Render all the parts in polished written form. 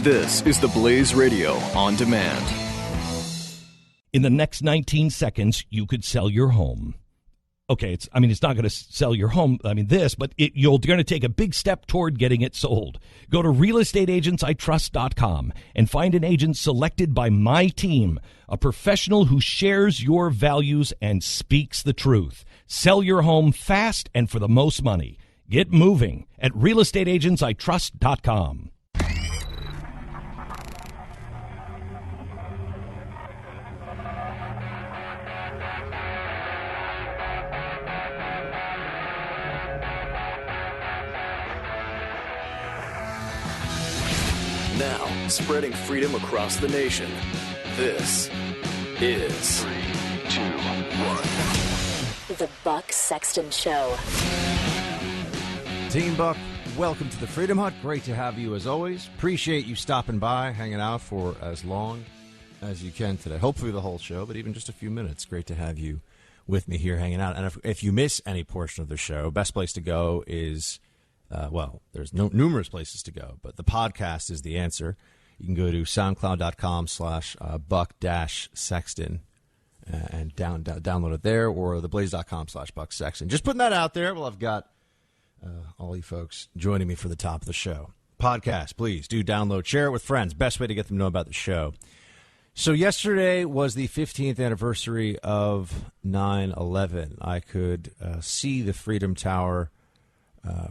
This is the Blaze Radio on demand. In the next 19 seconds, you could sell your home. Okay, it's not going to sell your home, but you're going to take a big step toward getting it sold. Go to realestateagentsitrust.com and find an agent selected by my team, a professional who shares your values and speaks the truth. Sell your home fast and for the most money. Get moving at realestateagentsitrust.com. Now, spreading freedom across the nation. This is 3, 2, 1. The Buck Sexton Show. Team Buck, welcome to the Freedom Hut. Great to have you as always. Appreciate you stopping by, hanging out for as long as you can today. Hopefully the whole show, but even just a few minutes. Great to have you with me here hanging out. And if you miss any portion of the show, best place to go is... there's numerous places to go, but the podcast is the answer. You can go to soundcloud.com/Buck-Sexton and download it there, or theblaze.com/Buck-Sexton. Just putting that out there. Well, I've got all you folks joining me for the top of the show. Podcast, please do download, share it with friends. Best way to get them to know about the show. So yesterday was the 15th anniversary of 9/11. I could see the Freedom Tower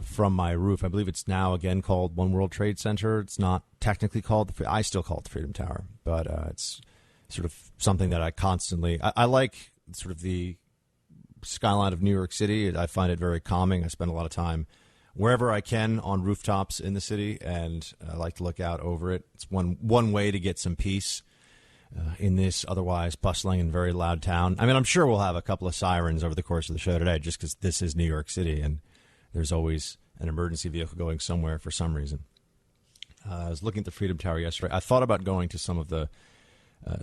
from my roof. I believe it's now again called One World Trade Center. It's not technically called, I still call it the Freedom Tower, but it's sort of something that I constantly, I like sort of the skyline of New York City. I find it very calming. I spend a lot of time wherever I can on rooftops in the city, and I like to look out over it. It's one way to get some peace in this otherwise bustling and very loud town. I mean, I'm sure we'll have a couple of sirens over the course of the show today, just because this is New York City, and there's always an emergency vehicle going somewhere for some reason. I was looking at the Freedom Tower yesterday. I thought about going to some of the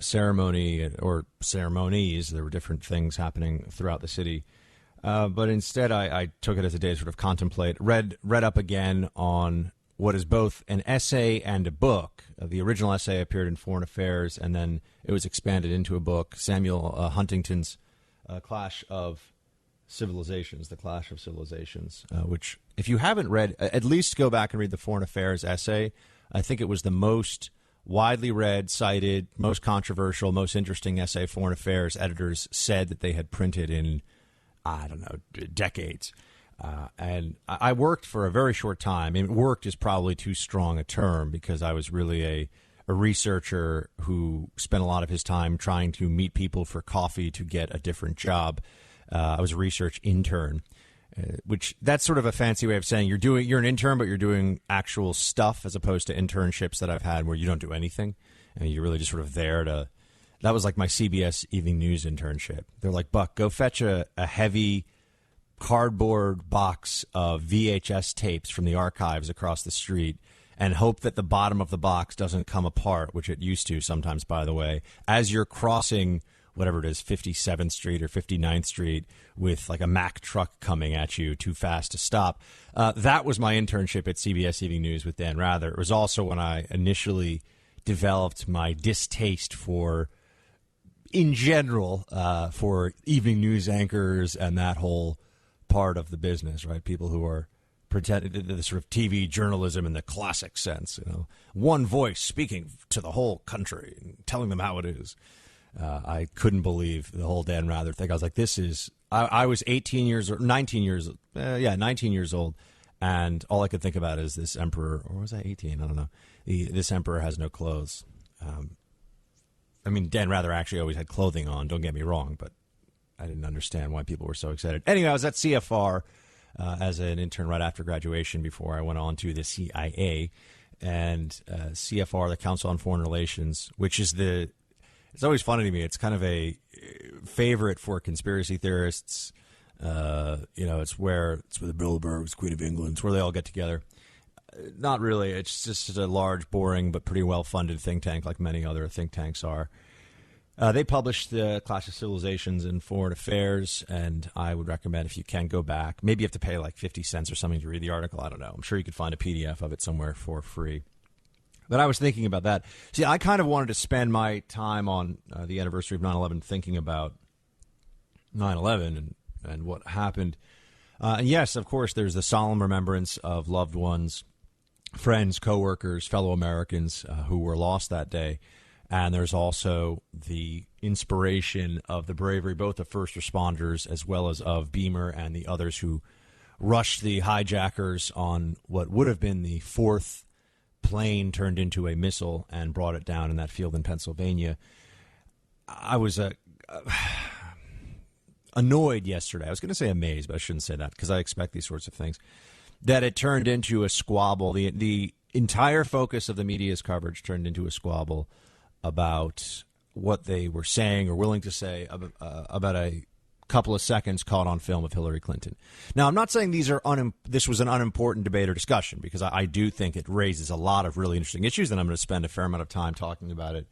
ceremonies. There were different things happening throughout the city. But instead, I took it as a day to sort of contemplate, read up again on what is both an essay and a book. The original essay appeared in Foreign Affairs, and then it was expanded into a book, Samuel Huntington's Clash of Civilizations, The Clash of Civilizations, which, if you haven't read, at least go back and read the Foreign Affairs essay. I think it was the most widely read, cited, most controversial, most interesting essay Foreign Affairs editors said that they had printed in, I don't know, decades. And I worked for a very short time. I mean, worked is probably too strong a term, because I was really a researcher who spent a lot of his time trying to meet people for coffee to get a different job. I was a research intern, which that's sort of a fancy way of saying you're an intern, but you're doing actual stuff, as opposed to internships that I've had where you don't do anything and you're really just sort of there to. That was like my CBS Evening News internship. They're like, Buck, go fetch a heavy cardboard box of VHS tapes from the archives across the street and hope that the bottom of the box doesn't come apart, which it used to sometimes, by the way, as you're crossing whatever it is, 57th Street or 59th Street, with like a Mack truck coming at you too fast to stop. That was my internship at CBS Evening News with Dan Rather. It was also when I initially developed my distaste for, in general, for evening news anchors and that whole part of the business, right? People who are pretending the sort of TV journalism in the classic sense, one voice speaking to the whole country and telling them how it is. I couldn't believe the whole Dan Rather thing. I was like, I was 19 years old, and all I could think about is this emperor, or was I 18? I don't know. This emperor has no clothes. I mean, Dan Rather actually always had clothing on, don't get me wrong, but I didn't understand why people were so excited. Anyway, I was at CFR as an intern right after graduation before I went on to the CIA, and CFR, the Council on Foreign Relations, which is it's always funny to me. It's kind of a favorite for conspiracy theorists. It's where the Bilderbergs, Queen of England, it's where they all get together. Not really. It's just a large, boring, but pretty well-funded think tank, like many other think tanks are. They published the Clash of Civilizations in Foreign Affairs, and I would recommend, if you can, go back. Maybe you have to pay like 50 cents or something to read the article. I don't know. I'm sure you could find a PDF of it somewhere for free. But I was thinking about that. See, I kind of wanted to spend my time on the anniversary of 9/11 thinking about 9/11 and what happened. And yes, of course, there's the solemn remembrance of loved ones, friends, coworkers, fellow Americans who were lost that day. And there's also the inspiration of the bravery, both of first responders as well as of Beamer and the others who rushed the hijackers on what would have been the fourth plane turned into a missile and brought it down in that field in Pennsylvania. I was annoyed yesterday. I was going to say amazed, but I shouldn't say that because I expect these sorts of things. That it turned into a squabble. The entire focus of the media's coverage turned into a squabble about what they were saying or willing to say about a couple of seconds caught on film of Hillary Clinton. Now, I'm not saying this was an unimportant debate or discussion, because I do think it raises a lot of really interesting issues, and I'm going to spend a fair amount of time talking about it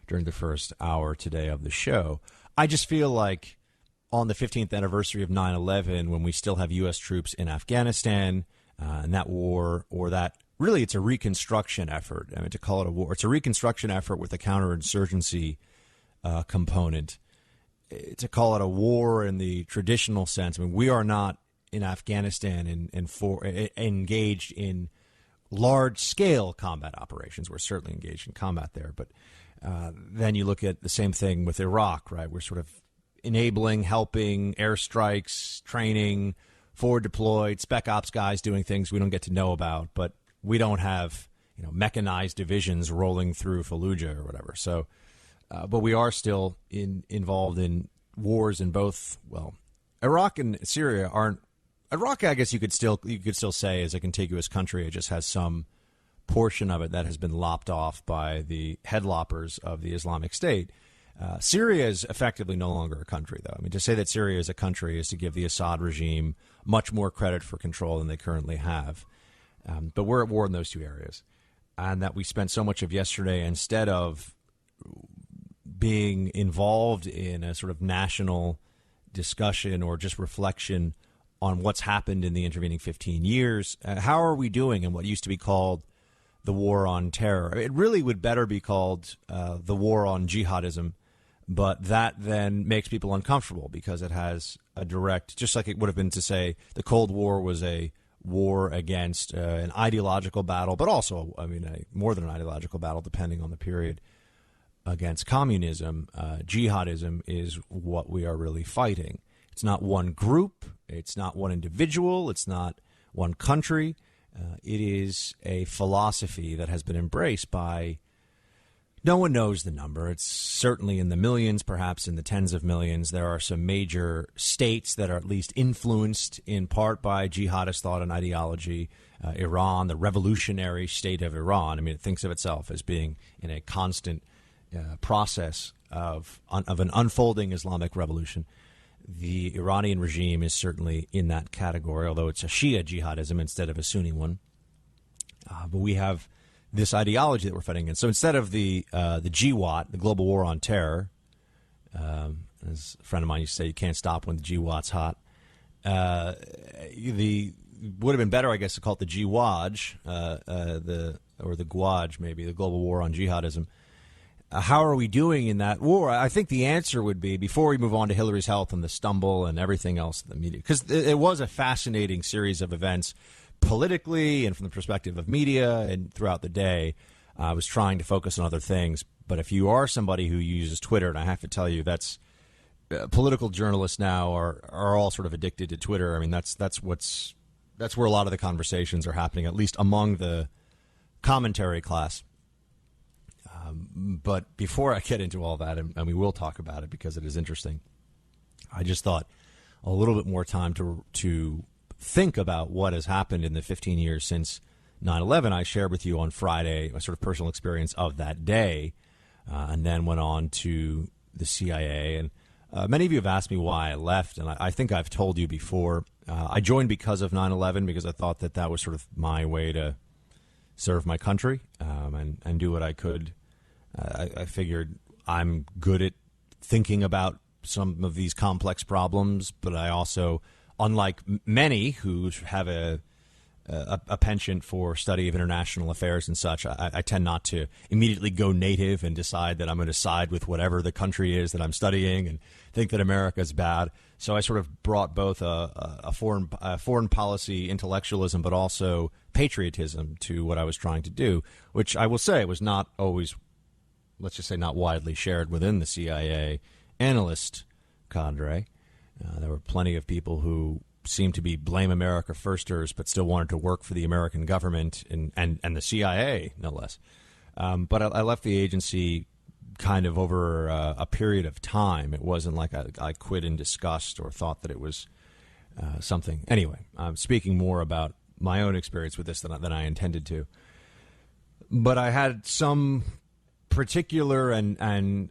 during the first hour today of the show. I just feel like on the 15th anniversary of 9/11, when we still have U.S. troops in Afghanistan and that war, or that really it's a reconstruction effort. I mean, to call it a war, it's a reconstruction effort with a counterinsurgency component. To call it a war in the traditional sense, I mean, we are not in Afghanistan engaged in large-scale combat operations. We're certainly engaged in combat there. But then you look at the same thing with Iraq, right? We're sort of enabling, helping, airstrikes, training, forward deployed, spec ops guys doing things we don't get to know about. But we don't have, mechanized divisions rolling through Fallujah or whatever. So, but we are still involved in wars in both. Well, Iraq and Syria aren't. Iraq, I guess you could still say, is a contiguous country. It just has some portion of it that has been lopped off by the headloppers of the Islamic State. Syria is effectively no longer a country, though. I mean, to say that Syria is a country is to give the Assad regime much more credit for control than they currently have. But we're at war in those two areas, and that we spent so much of yesterday, instead of being involved in a sort of national discussion or just reflection on what's happened in the intervening 15 years, how are we doing in what used to be called the war on terror? It really would better be called the war on jihadism, but that then makes people uncomfortable because it has a direct, just like it would have been to say the Cold War was a war against an ideological battle, but also, more than an ideological battle, depending on the period, against communism. Jihadism is what we are really fighting. It's not one group. It's not one individual. It's not one country. It is a philosophy that has been embraced by, no one knows the number. It's certainly in the millions, perhaps in the tens of millions. There are some major states that are at least influenced in part by jihadist thought and ideology. Iran, the revolutionary state of Iran, it thinks of itself as being in a constant process of an unfolding Islamic revolution. The Iranian regime is certainly in that category, although it's a Shia jihadism instead of a Sunni one. But we have this ideology that we're fighting against. So instead of the GWAT, the Global War on Terror, as a friend of mine used to say, you can't stop when the GWAT's hot. Would have been better, I guess, to call it the GWAJ, or the GWAJ, maybe, the Global War on Jihadism. How are we doing in that war? I think the answer would be, before we move on to Hillary's health and the stumble and everything else in the media, because it was a fascinating series of events politically and from the perspective of media and throughout the day. I was trying to focus on other things. But if you are somebody who uses Twitter, and I have to tell you, that's political journalists now are all sort of addicted to Twitter. That's where a lot of the conversations are happening, at least among the commentary class. But before I get into all that, and we will talk about it because it is interesting, I just thought a little bit more time to think about what has happened in the 15 years since 9/11. I shared with you on Friday a sort of personal experience of that day, and then went on to the CIA. And many of you have asked me why I left, and I think I've told you before. I joined because of 9/11, because I thought that was sort of my way to serve my country and do what I could. I figured I'm good at thinking about some of these complex problems, but I also, unlike many who have a a penchant for study of international affairs and such. I tend not to immediately go native and decide that I'm going to side with whatever the country is that I'm studying and think that America is bad. So I sort of brought both a foreign policy intellectualism, but also patriotism to what I was trying to do, which I will say was not always, let's just say, not widely shared within the CIA analyst cadre. There were plenty of people who seemed to be blame America firsters, but still wanted to work for the American government and the CIA, no less. But I left the agency kind of over a period of time. It wasn't like I quit in disgust or thought that it was something. Anyway, I'm speaking more about my own experience with this than I intended to. But I had some particular and I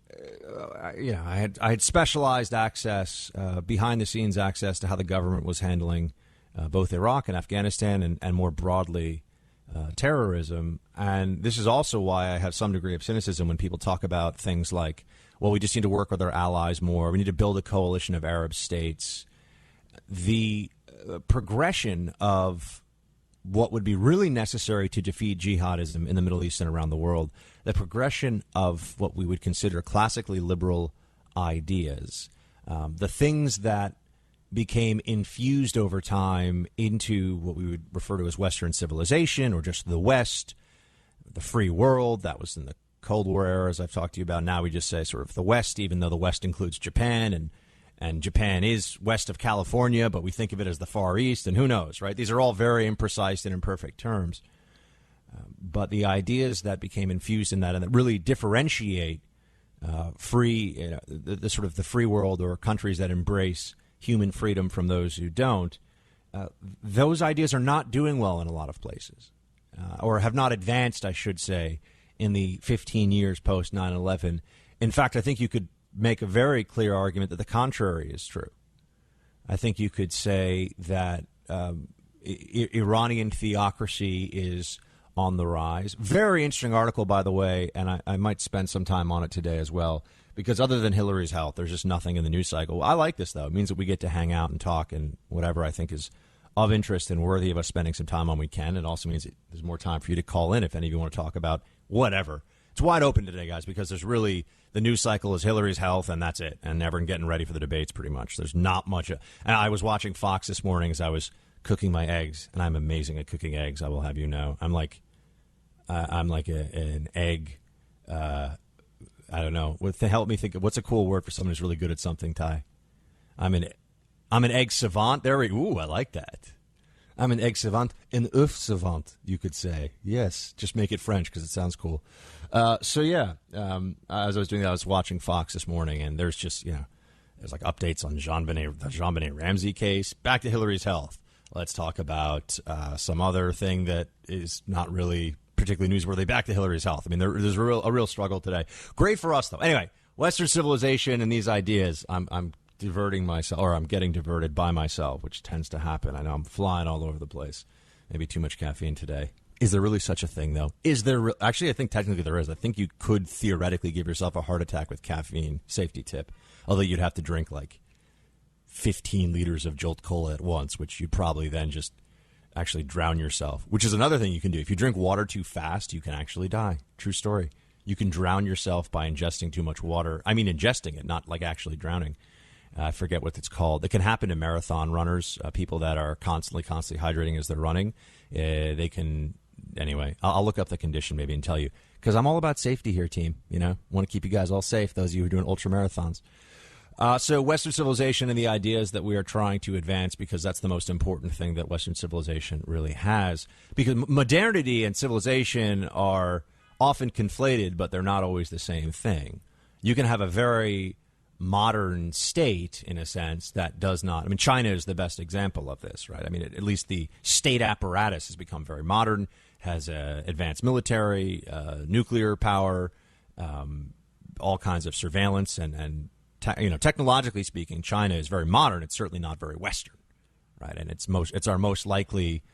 had specialized access, behind the scenes access to how the government was handling both Iraq and Afghanistan and more broadly terrorism. And this is also why I have some degree of cynicism when people talk about things like, well, we just need to work with our allies more. We need to build a coalition of Arab states. The progression of what would be really necessary to defeat jihadism in the Middle East and around the world, the progression of what we would consider classically liberal ideas, the things that became infused over time into what we would refer to as Western civilization or just the West, the free world. That was in the Cold War era, as I've talked to you about. Now we just say sort of the West, even though the West includes Japan, and Japan is west of California, but we think of it as the Far East, and who knows, right? These are all very imprecise and imperfect terms. But the ideas that became infused in that and that really differentiate free, the sort of the free world or countries that embrace human freedom from those who don't, those ideas are not doing well in a lot of places, or have not advanced, I should say, in the 15 years post 9/11. In fact, I think you could make a very clear argument that the contrary is true. I think you could say that Iranian theocracy is on the rise. Very interesting article, by the way, and I might spend some time on it today as well, because other than Hillary's health, there's just nothing in the news cycle. I like this, though. It means that we get to hang out and talk, and whatever I think is of interest and worthy of us spending some time on, we can. It also means that there's more time for you to call in if any of you want to talk about whatever. It's wide open today, guys, because there's really the news cycle is Hillary's health, and that's it, and everyone getting ready for the debates pretty much. There's not much. And I was watching Fox this morning as I was cooking my eggs, and I'm amazing at cooking eggs, I will have you know. I'm like an egg, I don't know. Help me think of what's a cool word for someone who's really good at something, Ty? I'm an egg savant. Ooh, I like that. I'm an egg savant, an œuf savant, you could say. Yes, just make it French because it sounds cool. As I was doing that, I was watching Fox this morning, and there's just, there's like updates on the JonBenet Ramsey case. Back to Hillary's health. Let's talk about some other thing that is not really particularly newsworthy. Back to Hillary's health. I mean, there's a real struggle today. Great for us, though. Anyway, Western civilization and these ideas, I'm diverting myself, or I'm getting diverted by myself, which tends to happen. I know I'm flying all over the place. Maybe too much caffeine today. Is there really such a thing, though? Actually, I think technically there is. I think you could theoretically give yourself a heart attack with caffeine. Safety tip. Although you'd have to drink like 15 liters of Jolt Cola at once, which you'd probably then just actually drown yourself, which is another thing you can do. If you drink water too fast, you can actually die. True story. You can drown yourself by ingesting too much water. I mean, ingesting it, not like actually drowning. I forget what it's called. It can happen to marathon runners, people that are constantly hydrating as they're running. They can, anyway, I'll look up the condition maybe and tell you, because I'm all about safety here, team. Want to keep you guys all safe, those of you who are doing ultra marathons. So Western civilization and the ideas that we are trying to advance, because that's the most important thing that Western civilization really has. Because modernity and civilization are often conflated, but they're not always the same thing. You can have a very modern state, in a sense, that does not. I mean, China is the best example of this, right? I mean, at least the state apparatus has become very modern, has advanced military, nuclear power, all kinds of surveillance, and technologically speaking, China is very modern. It's certainly not very Western, right? And it's our most likely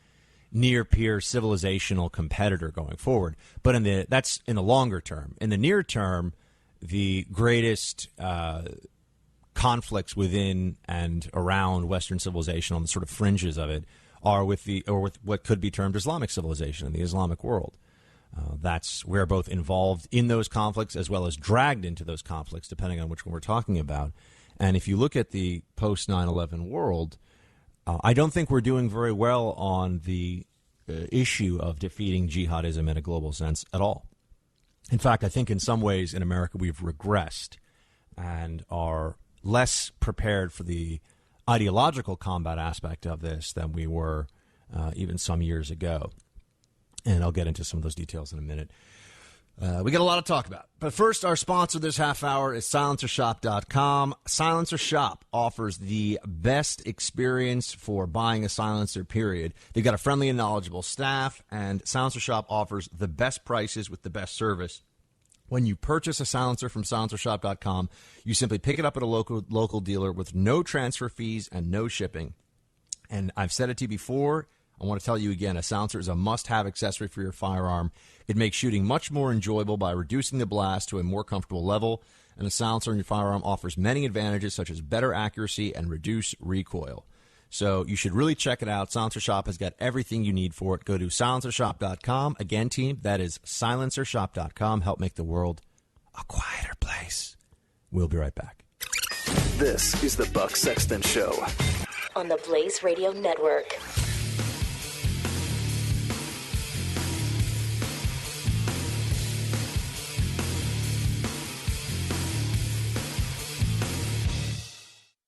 near-peer civilizational competitor going forward. But that's in the longer term. In the near term, the greatest conflicts within and around Western civilization on the sort of fringes of it are with what could be termed Islamic civilization in the Islamic world. That's we're both involved in those conflicts as well as dragged into those conflicts, depending on which one we're talking about. And if you look at the post 9/11 world, I don't think we're doing very well on the issue of defeating jihadism in a global sense at all. In fact, I think in some ways in America we've regressed and are less prepared for the ideological combat aspect of this than we were even some years ago. And I'll get into some of those details in a minute. We got a lot to talk about. But first, our sponsor this half hour is silencershop.com. Silencer Shop offers the best experience for buying a silencer, period. They've got a friendly and knowledgeable staff, and Silencer Shop offers the best prices with the best service. When you purchase a silencer from silencershop.com, you simply pick it up at a local dealer with no transfer fees and no shipping. And I've said it to you before. I want to tell you again, a silencer is a must-have accessory for your firearm. It makes shooting much more enjoyable by reducing the blast to a more comfortable level, and a silencer in your firearm offers many advantages such as better accuracy and reduced recoil. So you should really check it out. Silencer Shop has got everything you need for it. Go to silencershop.com. Again, team, that is silencershop.com. Help make the world a quieter place. We'll be right back. This is the Buck Sexton Show on the Blaze Radio Network.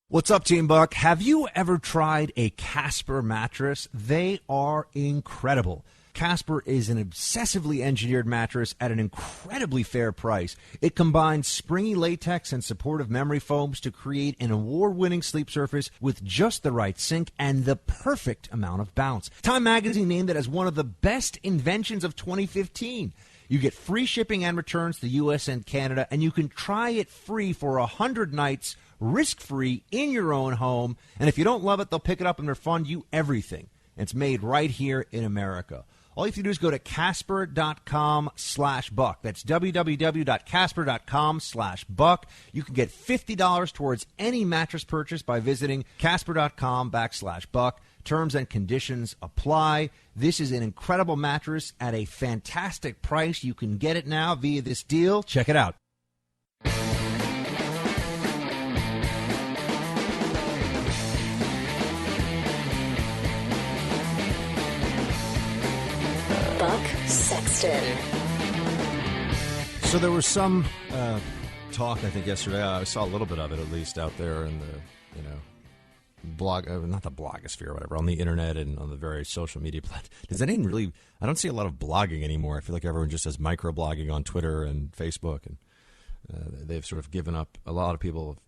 What's up, Team Buck? Have you ever tried a Casper mattress? They are incredible. Casper is an obsessively engineered mattress at an incredibly fair price. It combines springy latex and supportive memory foams to create an award-winning sleep surface with just the right sink and the perfect amount of bounce. Time Magazine named it as one of the best inventions of 2015. You get free shipping and returns to the U.S. and Canada, and you can try it free for 100 nights, risk-free, in your own home. And if you don't love it, they'll pick it up and refund you everything. And it's made right here in America. All you have to do is go to Casper.com/Buck. That's www.Casper.com/Buck. You can get $50 towards any mattress purchase by visiting Casper.com/Buck. Terms and conditions apply. This is an incredible mattress at a fantastic price. You can get it now via this deal. Check it out. Buck Sexton. So there was some talk, I think, yesterday. I saw a little bit of it, at least, out there in the, blog, not the blogosphere or whatever, on the internet and on the various social media platforms. Does anyone really? I don't see a lot of blogging anymore. I feel like everyone just does microblogging on Twitter and Facebook, and they've sort of given up. A lot of people have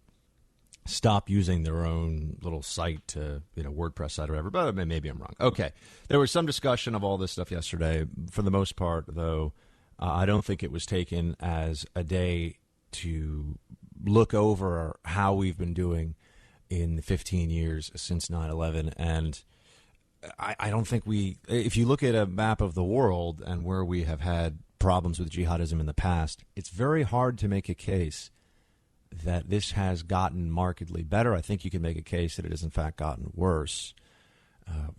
stopped using their own little site to, WordPress site or whatever. But maybe I'm wrong. Okay, there was some discussion of all this stuff yesterday. For the most part, though, I don't think it was taken as a day to look over how we've been doing in the 15 years since 9/11, and I don't think if you look at a map of the world and where we have had problems with jihadism in the past, it's very hard to make a case that this has gotten markedly better. I think you can make a case that it has in fact gotten worse.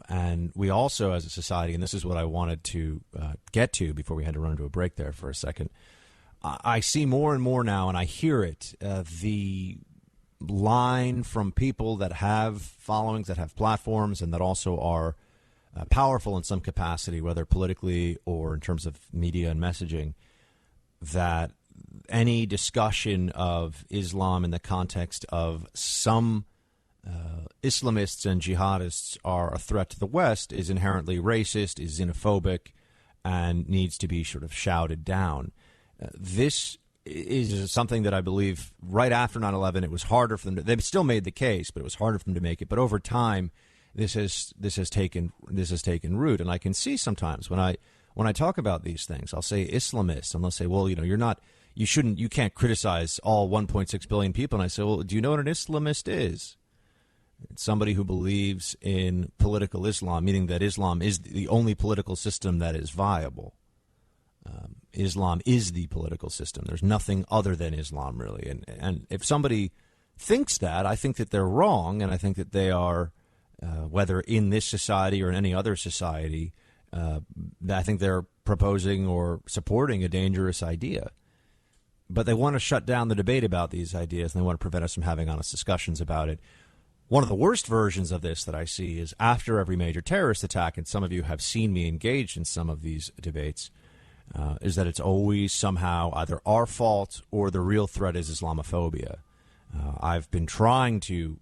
And we also, as a society, and this is what I wanted to get to before we had to run into a break there for a second, I see more and more now, and I hear it, the line from people that have followings, that have platforms, and that also are powerful in some capacity, whether politically or in terms of media and messaging, that any discussion of Islam in the context of some Islamists and jihadists are a threat to the West is inherently racist, is xenophobic, and needs to be sort of shouted down. This is something that I believe right after 9/11, it was harder for them to, they still made the case, but it was harder for them to make it. But over time, this has taken root. And I can see sometimes when I talk about these things, I'll say Islamists, and they'll say, well, you can't criticize all 1.6 billion people. And I say, well, do you know what an Islamist is? It's somebody who believes in political Islam, meaning that Islam is the only political system that is viable. Islam is the political system. There's nothing other than Islam, really. And if somebody thinks that, I think that they're wrong, and I think that they are whether in this society or in any other society, I think they're proposing or supporting a dangerous idea. But they want to shut down the debate about these ideas, and they want to prevent us from having honest discussions about it. One of the worst versions of this that I see is after every major terrorist attack, and some of you have seen me engaged in some of these debates, is that it's always somehow either our fault or the real threat is Islamophobia. I've been trying to,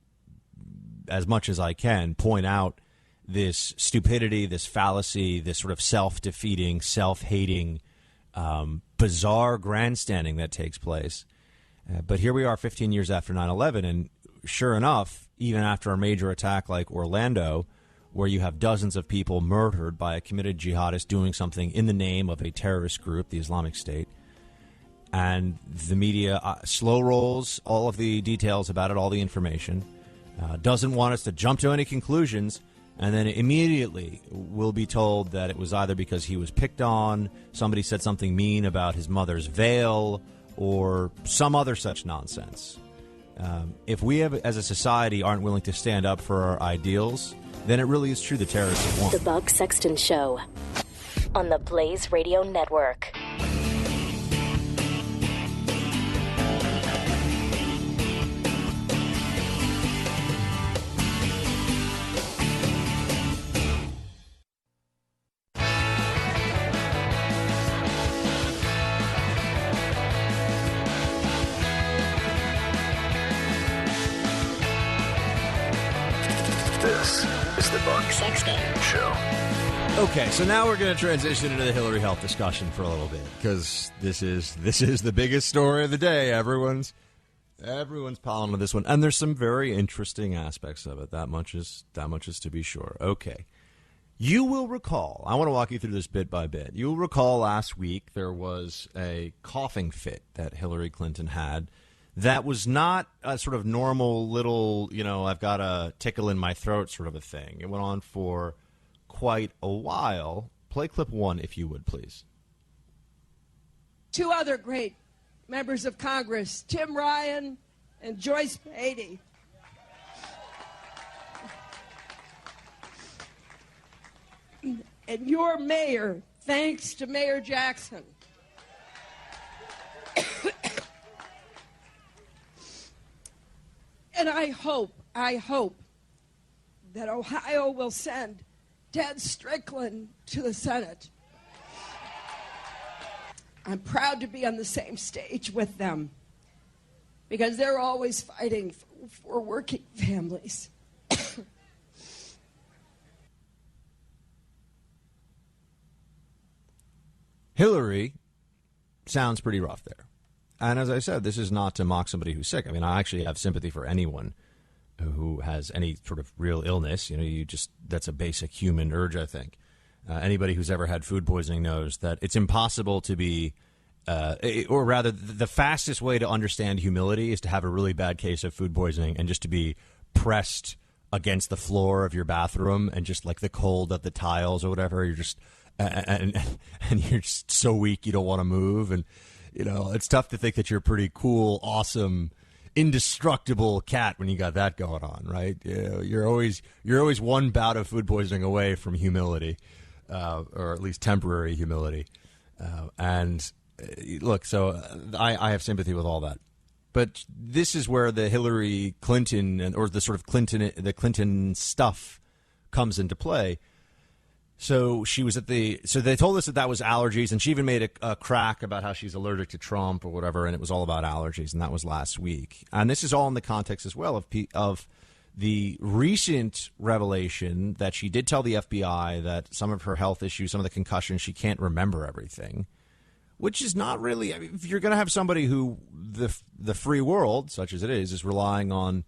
as much as I can, point out this stupidity, this fallacy, this sort of self-defeating, self-hating, bizarre grandstanding that takes place. But here we are 15 years after 9/11, and sure enough, even after a major attack like Orlando, where you have dozens of people murdered by a committed jihadist doing something in the name of a terrorist group, the Islamic State, and the media slow rolls all of the details about it, all the information, doesn't want us to jump to any conclusions, and then immediately we'll be told that it was either because he was picked on, somebody said something mean about his mother's veil, or some other such nonsense. If we have, as a society, aren't willing to stand up for our ideals, then it really is true the terrorists have won. The Buck Sexton Show on the Blaze Radio Network. This is the Buck Sexton Show. Okay, so now we're going to transition into the Hillary health discussion for a little bit, because this is the biggest story of the day. Everyone's piling on this one, and there's some very interesting aspects of it. That much is to be sure. Okay, you will recall. I want to walk you through this bit by bit. You will recall last week there was a coughing fit that Hillary Clinton had. That was not a sort of normal little, I've got a tickle in my throat sort of a thing. It went on for quite a while. Play clip 1, if you would, please. Two other great members of Congress, Tim Ryan and Joyce Beatty. And your mayor, thanks to Mayor Jackson. And I hope that Ohio will send Ted Strickland to the Senate. I'm proud to be on the same stage with them because they're always fighting for working families. Hillary sounds pretty rough there. And as I said, this is not to mock somebody who's sick. I mean, I actually have sympathy for anyone who has any sort of real illness. That's a basic human urge, I think. Anybody who's ever had food poisoning knows that it's impossible to be, or rather, the fastest way to understand humility is to have a really bad case of food poisoning and just to be pressed against the floor of your bathroom and just like the cold of the tiles or whatever. You're just, and you're just so weak you don't want to move. And it's tough to think that you're a pretty cool, awesome, indestructible cat when you got that going on, right? You're always one bout of food poisoning away from humility, or at least temporary humility. Look, so I have sympathy with all that, but this is where the Hillary Clinton or the sort of Clinton stuff comes into play. So she was so they told us that was allergies, and she even made a crack about how she's allergic to Trump or whatever, and it was all about allergies, and that was last week. And this is all in the context as well of the recent revelation that she did tell the FBI that some of her health issues, some of the concussions, she can't remember everything, which is not really, if you're going to have somebody who the free world, such as it is relying on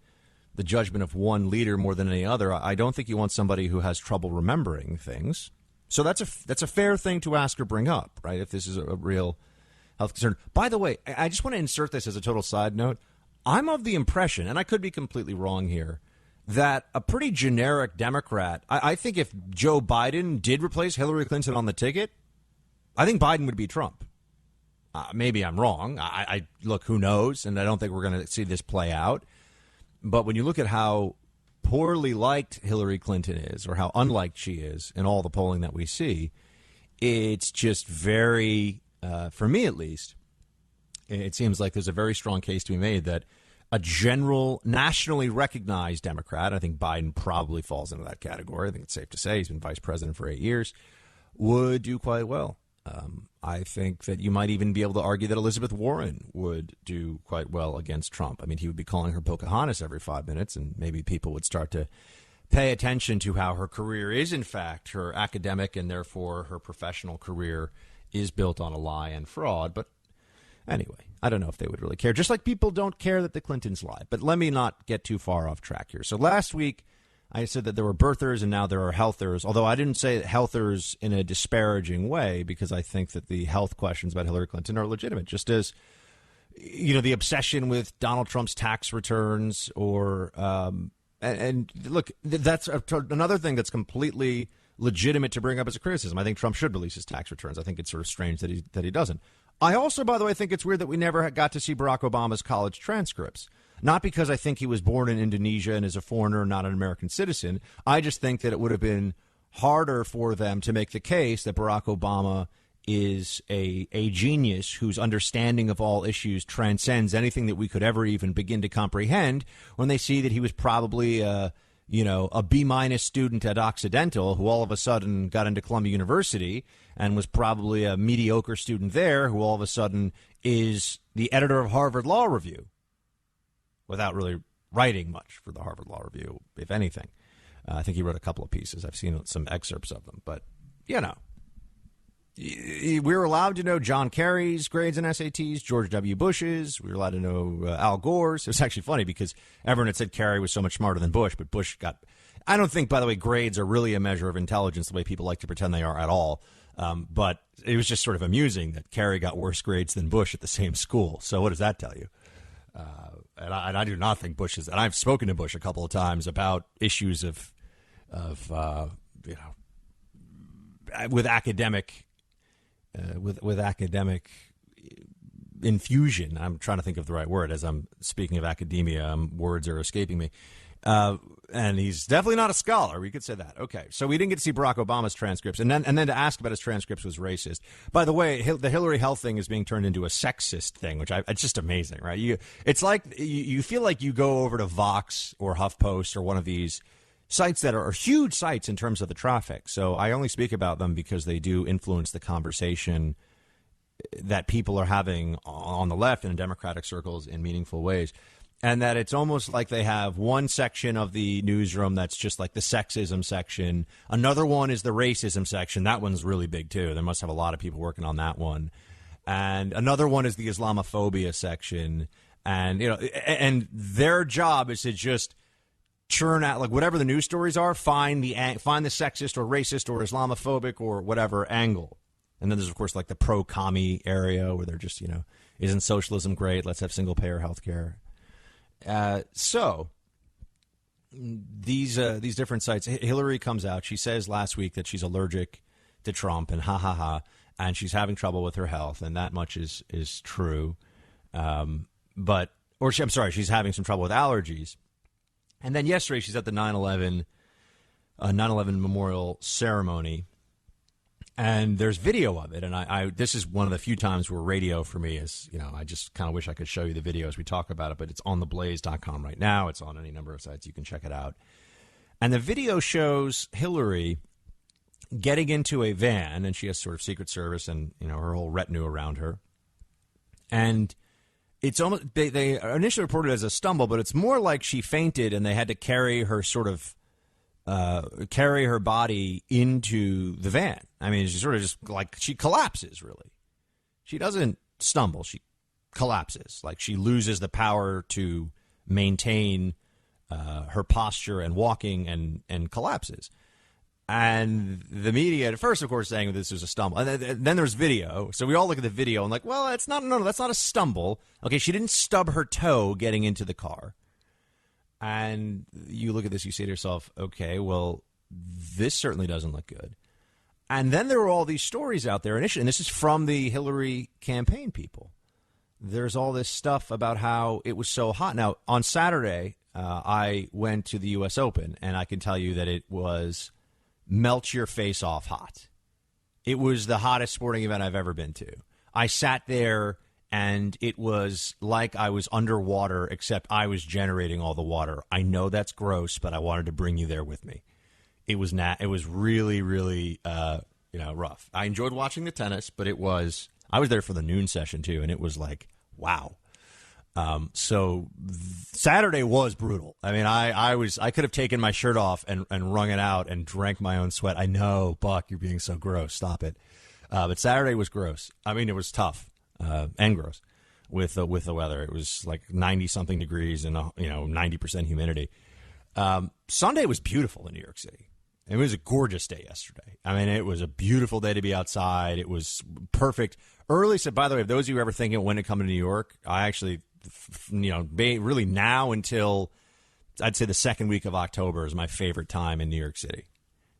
the judgment of one leader more than any other, I don't think you want somebody who has trouble remembering things. So that's a fair thing to ask or bring up, right, if this is a real health concern. By the way, I just want to insert this as a total side note. I'm of the impression, and I could be completely wrong here, that a pretty generic Democrat, I think if Joe Biden did replace Hillary Clinton on the ticket, I think Biden would beat Trump. Maybe I'm wrong. Look, who knows? And I don't think we're going to see this play out. But when you look at how poorly liked Hillary Clinton is, or how unliked she is in all the polling that we see, it's just very, for me at least, it seems like there's a very strong case to be made that a general, nationally recognized Democrat, I think Biden probably falls into that category. I think it's safe to say he's been vice president for 8 years, would do quite well. I think that you might even be able to argue that Elizabeth Warren would do quite well against Trump. I mean, he would be calling her Pocahontas every 5 minutes, and maybe people would start to pay attention to how her career is, in fact, her academic and therefore her professional career is built on a lie and fraud. But anyway, I don't know if they would really care, just like people don't care that the Clintons lie. But let me not get too far off track here. So last week, I said that there were birthers and now there are healthers, although I didn't say healthers in a disparaging way, because I think that the health questions about Hillary Clinton are legitimate, just as, you know, the obsession with Donald Trump's tax returns or and look, that's another thing that's completely legitimate to bring up as a criticism. I think Trump should release his tax returns. I think it's sort of strange that he doesn't. I also, by the way, think it's weird that we never got to see Barack Obama's college transcripts. Not because I think he was born in Indonesia and is a foreigner, not an American citizen. I just think that it would have been harder for them to make the case that Barack Obama is a genius whose understanding of all issues transcends anything that we could ever even begin to comprehend, when they see that he was probably a B- student at Occidental who all of a sudden got into Columbia University and was probably a mediocre student there who all of a sudden is the editor of Harvard Law Review, without really writing much for the Harvard Law Review, if anything. I think he wrote a couple of pieces. I've seen some excerpts of them. But, you know, we were allowed to know John Kerry's grades and SATs, George W. Bush's. We were allowed to know Al Gore's. It was actually funny because everyone had said Kerry was so much smarter than Bush, but Bush got... I don't think, by the way, grades are really a measure of intelligence the way people like to pretend they are at all. But it was just sort of amusing that Kerry got worse grades than Bush at the same school. So what does that tell you? And I do not think Bush is. And I've spoken to Bush a couple of times about issues of with academic infusion. I'm trying to think of the right word as I'm speaking of academia. Words are escaping me. And he's definitely not a scholar. We could say that. Okay, so we didn't get to see Barack Obama's transcripts, and then to ask about his transcripts was racist. By the way, the Hillary health thing is being turned into a sexist thing, which it's just amazing, right? It's like you feel like you go over to Vox or HuffPost or one of these sites that are huge sites in terms of the traffic. So I only speak about them because they do influence the conversation that people are having on the left and in Democratic circles in meaningful ways. And that it's almost like they have one section of the newsroom that's just like the sexism section. Another one is the racism section. That one's really big, too. They must have a lot of people working on that one. And another one is the Islamophobia section. And, you know, and their job is to just churn out, like, whatever the news stories are, find the sexist or racist or Islamophobic or whatever angle. And then there's, of course, like the pro-commie area where they're just, you know, isn't socialism great? Let's have single-payer health care. So these different sites, Hillary comes out. She says last week that she's allergic to Trump and and she's having trouble with her health. And that much is true. I'm sorry, she's having some trouble with allergies. And then yesterday she's at the 9/11 memorial ceremony. And there's video of it, and I this is one of the few times where radio for me is, you know, I just kind of wish I could show you the video as we talk about it, but it's on theblaze.com right now. It's on any number of sites. You can check it out. And the video shows Hillary getting into a van, and she has sort of Secret Service and, you know, her whole retinue around her. And it's almost, they initially reported it as a stumble, but it's more like she fainted and they had to carry her body into the van. I mean, she sort of just like she collapses, really. She doesn't stumble. She collapses. Like she loses the power to maintain her posture and walking and collapses. And the media at first, of course, saying this was a stumble. And then there's video. So we all look at the video and like, well, that's not a stumble. Okay, she didn't stub her toe getting into the car. And you look at this, you say to yourself, okay, well, this certainly doesn't look good. And then there were all these stories out there initially, and this is from the Hillary campaign people. There's all this stuff about how it was so hot. Now, on Saturday, I went to the U.S. Open, and I can tell you that it was melt your face off hot. It was the hottest sporting event I've ever been to. I sat there, and it was like I was underwater, except I was generating all the water. I know that's gross, but I wanted to bring you there with me. It was really, really rough. I enjoyed watching the tennis, but I was there for the noon session too, and it was like, wow. So Saturday was brutal. I mean, I could have taken my shirt off and wrung it out and drank my own sweat. I know, Buck, you're being so gross. Stop it. But Saturday was gross. I mean, it was tough and gross with the weather. It was like 90-something degrees and 90% humidity. Sunday was beautiful in New York City. It was a gorgeous day yesterday. I mean, it was a beautiful day to be outside. It was perfect. Early, so by the way, if those of you ever thinking when to come to New York, I actually, really now until I'd say the second week of October is my favorite time in New York City.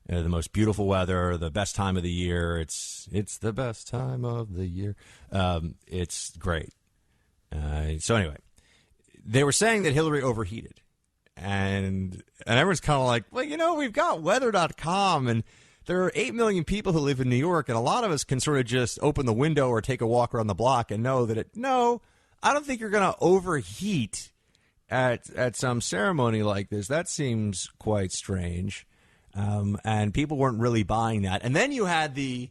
The most beautiful weather, the best time of the year. It's the best time of the year. It's great. So anyway, they were saying that Hillary overheated. And everyone's kind of like, well, we've got weather.com, and there are 8 million people who live in New York, and a lot of us can sort of just open the window or take a walk around the block and know that no, I don't think you're going to overheat at some ceremony like this. That seems quite strange. And people weren't really buying that. And then you had the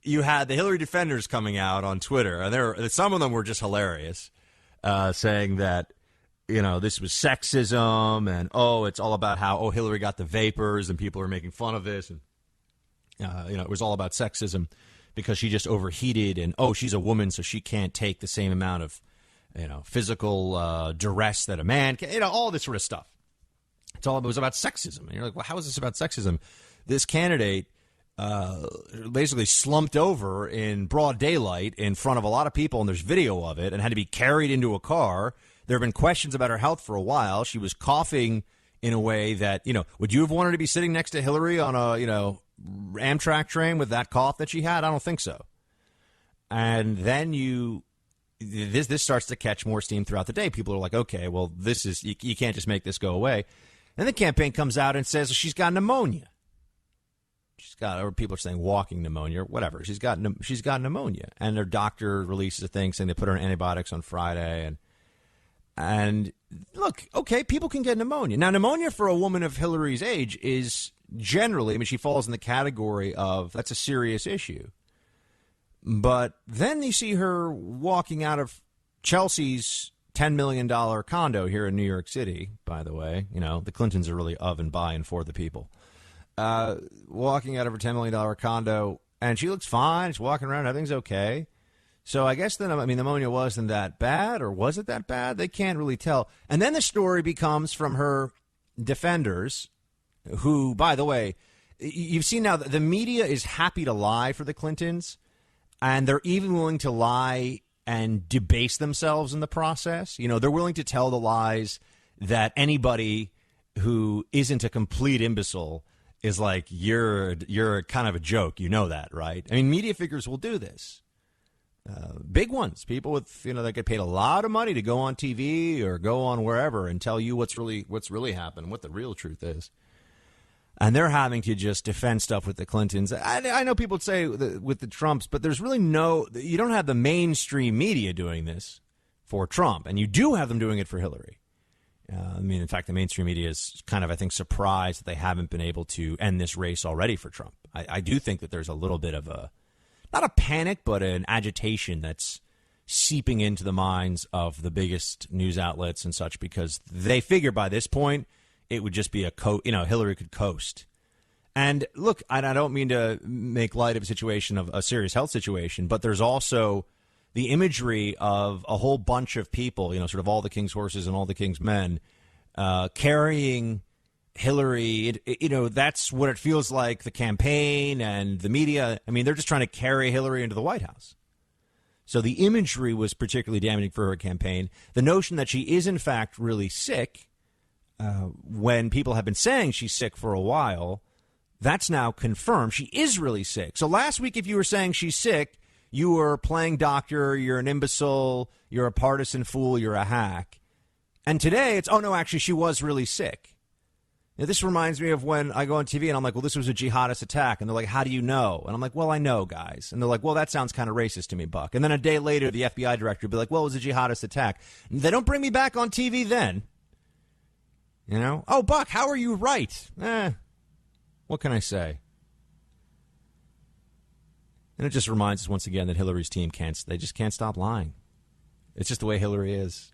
Hillary defenders coming out on Twitter, and some of them were just hilarious, saying that, this was sexism, and, it's all about how, Hillary got the vapors, and people are making fun of this. And, it was all about sexism because she just overheated, and, she's a woman, so she can't take the same amount of, physical duress that a man can, all this sort of stuff. It was about sexism. And you're like, well, how is this about sexism? This candidate basically slumped over in broad daylight in front of a lot of people, and there's video of it, and had to be carried into a car. There have been questions about her health for a while. She was coughing in a way that, would you have wanted to be sitting next to Hillary on a, Amtrak train with that cough that she had? I don't think so. And then this starts to catch more steam throughout the day. People are like, okay, well, this is, you can't just make this go away. And the campaign comes out and says she's got pneumonia. Or people are saying walking pneumonia, or whatever. She's got pneumonia. And their doctor releases a thing saying they put her on antibiotics on Friday. And look, okay, people can get pneumonia. Now, pneumonia for a woman of Hillary's age is generally, she falls in the category of that's a serious issue. But then you see her walking out of Chelsea's $10 million condo here in New York City, by the way. The Clintons are really of and by and for the people. Walking out of her $10 million condo, and she looks fine. She's walking around. Everything's okay. So I guess then, pneumonia wasn't that bad, or was it that bad? They can't really tell. And then the story becomes from her defenders, who, by the way, you've seen now that the media is happy to lie for the Clintons, and they're even willing to lie and debase themselves in the process. They're willing to tell the lies that anybody who isn't a complete imbecile is like, you're kind of a joke. You know that, right? Media figures will do this. Big ones, people with, that get paid a lot of money to go on TV or go on wherever and tell you what's really happened, what the real truth is. And they're having to just defend stuff with the Clintons. I know people would say with the Trumps, but there's really you don't have the mainstream media doing this for Trump, and you do have them doing it for Hillary. In fact, the mainstream media is kind of, I think, surprised that they haven't been able to end this race already for Trump. I do think that there's a little bit of not a panic, but an agitation that's seeping into the minds of the biggest news outlets and such, because they figure by this point it would just be Hillary could coast. And look, I don't mean to make light of a situation, of a serious health situation, but there's also the imagery of a whole bunch of people, sort of all the king's horses and all the king's men, carrying Hillary. That's what it feels like, the campaign and the media. They're just trying to carry Hillary into the White House. So the imagery was particularly damaging for her campaign. The notion that she is, in fact, really sick, when people have been saying she's sick for a while, that's now confirmed. She is really sick. So last week, if you were saying she's sick, you were playing doctor, you're an imbecile, you're a partisan fool, you're a hack. And today it's, oh, no, actually, she was really sick. Now, this reminds me of when I go on TV and I'm like, well, this was a jihadist attack. And they're like, how do you know? And I'm like, well, I know, guys. And they're like, well, that sounds kind of racist to me, Buck. And then a day later, the FBI director would be like, well, it was a jihadist attack. And they don't bring me back on TV then. You know? Oh, Buck, how are you right? What can I say? And it just reminds us once again that Hillary's team they just can't stop lying. It's just the way Hillary is.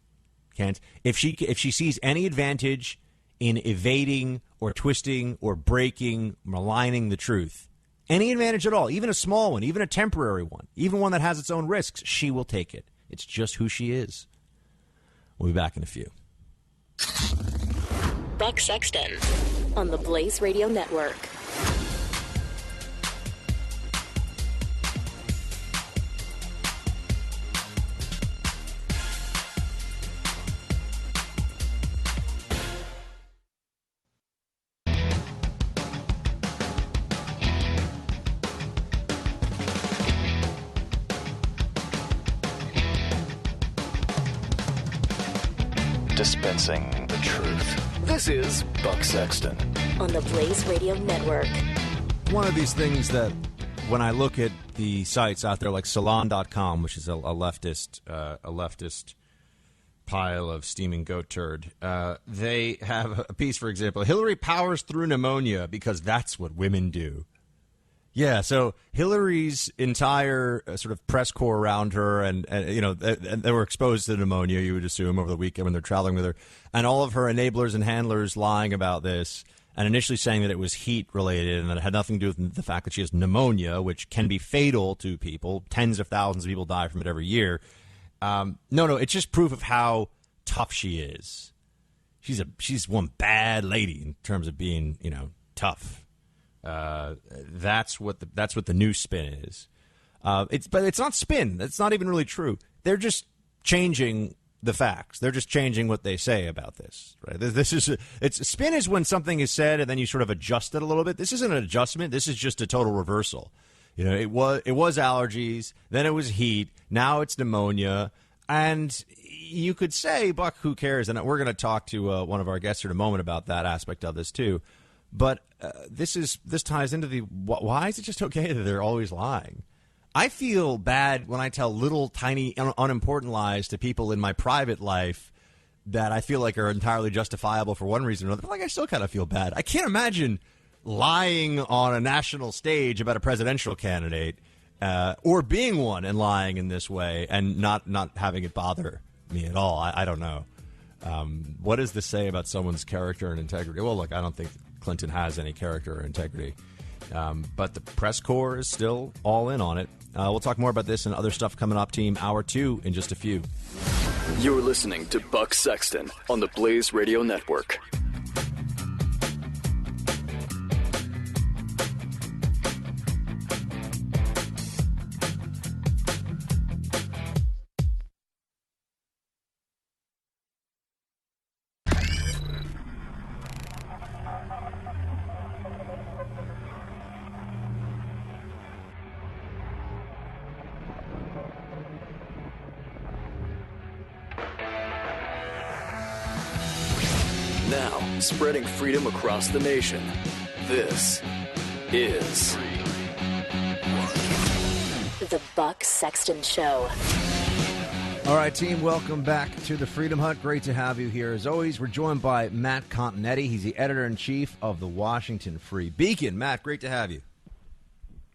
Can't. If she sees any advantage in evading or twisting or breaking, maligning the truth, any advantage at all, even a small one, even a temporary one, even one that has its own risks, she will take it. It's just who she is. We'll be back in a few. Buck Sexton on the Blaze Radio Network. Dispensing the truth. This is Buck Sexton On the Blaze Radio Network. One of these things that when I look at the sites out there like Salon.com, which is a leftist pile of steaming goat turd, they have a piece, for example, Hillary powers through pneumonia because that's what women do. Yeah, so Hillary's entire sort of press corps around her, and you know, they were exposed to pneumonia, you would assume, over the weekend when they're traveling with her, and all of her enablers and handlers lying about this, and initially saying that it was heat-related and that it had nothing to do with the fact that she has pneumonia, which can be fatal to people. Tens of thousands of people die from it every year. No, it's just proof of how tough she is. She's one bad lady in terms of being, you know, tough. That's what the new spin is. But it's not spin. That's not even really true. They're just changing the facts. They're just changing what they say about this. Right? Spin is when something is said and then you sort of adjust it a little bit. This isn't an adjustment. This is just a total reversal. You know, it was allergies, then it was heat, now it's pneumonia, and you could say, Buck, who cares? And we're going to talk to one of our guests here in a moment about that aspect of this too. But this ties into why is it just okay that they're always lying? I feel bad when I tell little, tiny, unimportant lies to people in my private life that I feel like are entirely justifiable for one reason or another. But like, I still kind of feel bad. I can't imagine lying on a national stage about a presidential candidate or being one and lying in this way and not having it bother me at all. I don't know. What does this say about someone's character and integrity? Well, look, I don't think Clinton has any character or integrity. But the press corps is still all in on it. We'll talk more about this and other stuff coming up, team. Hour 2 in just a few. You're listening to Buck Sexton on the Blaze Radio Network. Now, spreading freedom across the nation. This is The Buck Sexton Show. All right, team, welcome back to the Freedom Hut. Great to have you here. As always, we're joined by Matt Continetti. He's the editor-in-chief of the Washington Free Beacon. Matt, great to have you.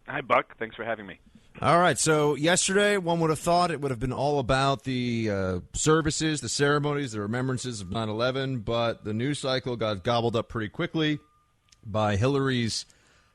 Hi, Buck. Thanks for having me. All right, so yesterday, one would have thought it would have been all about the services, the ceremonies, the remembrances of 9/11, but the news cycle got gobbled up pretty quickly by Hillary's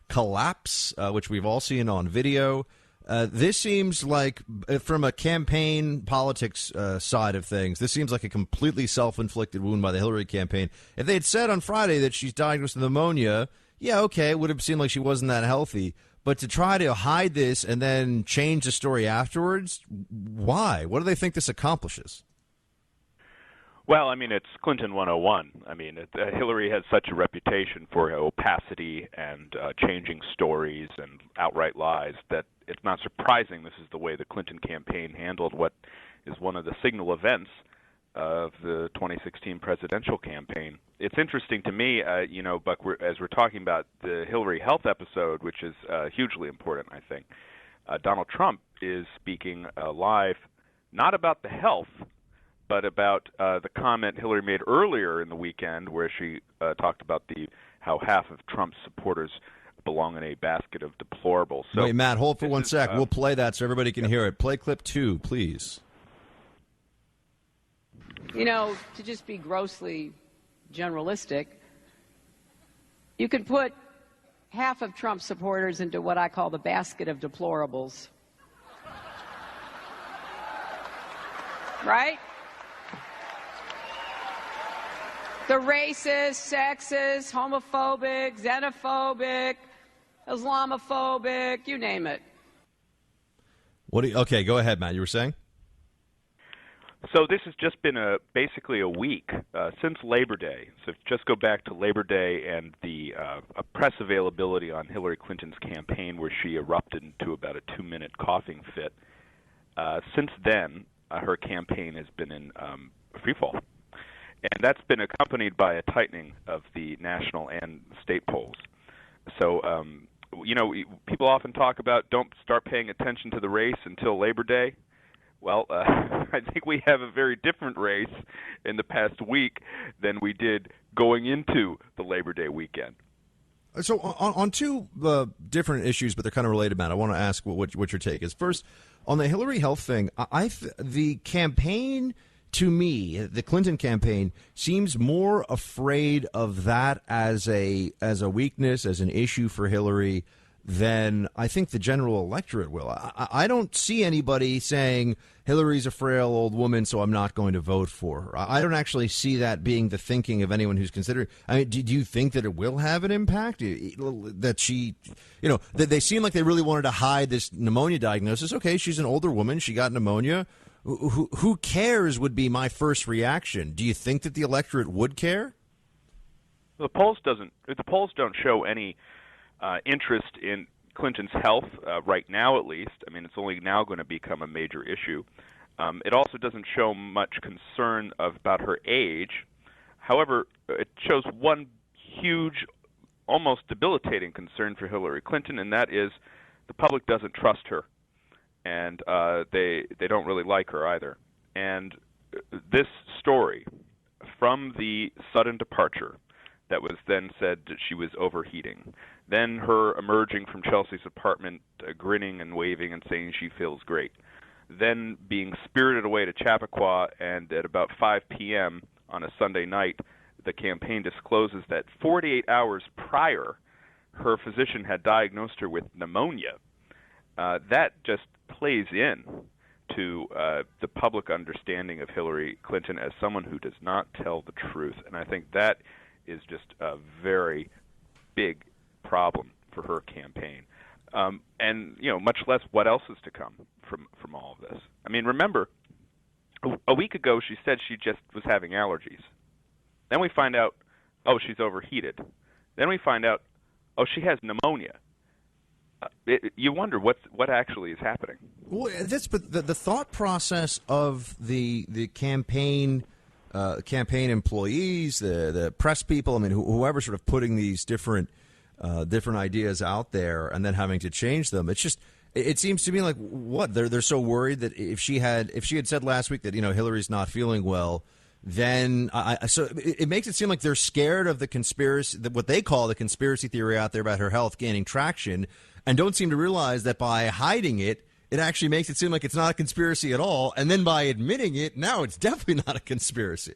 collapse, which we've all seen on video. This seems like, from a campaign politics side of things, this seems like a completely self-inflicted wound by the Hillary campaign. If they had said on Friday that she's diagnosed with pneumonia, yeah, okay, it would have seemed like she wasn't that healthy. But to try to hide this and then change the story afterwards, why? What do they think this accomplishes? Well, I mean, it's Clinton 101. I mean, Hillary has such a reputation for opacity and changing stories and outright lies that it's not surprising this is the way the Clinton campaign handled what is one of the signal events of the 2016 presidential campaign. It's interesting to me, Buck, as we're talking about the Hillary health episode, which is hugely important, I think. Donald Trump is speaking live, not about the health, but about the comment Hillary made earlier in the weekend, where she talked about how half of Trump's supporters belong in a basket of deplorables. So, wait, Matt, hold for one sec. We'll play that so everybody can hear it. Play clip 2, please. To just be grossly generalistic, you could put half of Trump supporters into what I call the basket of deplorables. Right? The racist, sexist, homophobic, xenophobic, Islamophobic, you name it. Okay, go ahead, Matt. You were saying? So this has just been basically a week since Labor Day. So just go back to Labor Day and the press availability on Hillary Clinton's campaign, where she erupted into about a 2-minute coughing fit. Since then, her campaign has been in freefall. And that's been accompanied by a tightening of the national and state polls. So, people often talk about don't start paying attention to the race until Labor Day. Well, I think we have a very different race in the past week than we did going into the Labor Day weekend. So on two different issues, but they're kind of related, Matt, I want to ask what your take is. First, on the Hillary health thing, the campaign, to me, the Clinton campaign, seems more afraid of that as a weakness, as an issue for Hillary, than I think the general electorate will. I don't see anybody saying Hillary's a frail old woman, so I'm not going to vote for her. I don't actually see that being the thinking of anyone who's considering. I mean, do you think that it will have an impact? That she, that they seem like they really wanted to hide this pneumonia diagnosis. Okay, she's an older woman. She got pneumonia. Who cares would be my first reaction. Do you think that the electorate would care? The polls don't show any interest in Clinton's health right now, at least. I mean, it's only now going to become a major issue. It also doesn't show much concern about her age. However, it shows one huge, almost debilitating concern for Hillary Clinton, and that is the public doesn't trust her, and they don't really like her either. And this story, from the sudden departure that was then said that she was overheating, then her emerging from Chelsea's apartment, grinning and waving and saying she feels great, then being spirited away to Chappaqua, and at about 5 p.m. on a Sunday night, the campaign discloses that 48 hours prior, her physician had diagnosed her with pneumonia. That just plays in to the public understanding of Hillary Clinton as someone who does not tell the truth. And I think that is just a very big problem for her campaign. And, much less what else is to come from all of this. I mean, remember, a week ago she said she just was having allergies. Then we find out, oh, she's overheated. Then we find out, oh, she has pneumonia. You wonder what actually is happening. Well, but the thought process of the campaign employees, the press people, I mean, whoever sort of putting these different ideas out there and then having to change them. It seems to me like what they're so worried that if she had said last week that Hillary's not feeling well, then so it makes it seem like they're scared of the conspiracy, what they call the conspiracy theory out there about her health gaining traction, and don't seem to realize that by hiding it, it actually makes it seem like it's not a conspiracy at all. And then by admitting it, now it's definitely not a conspiracy.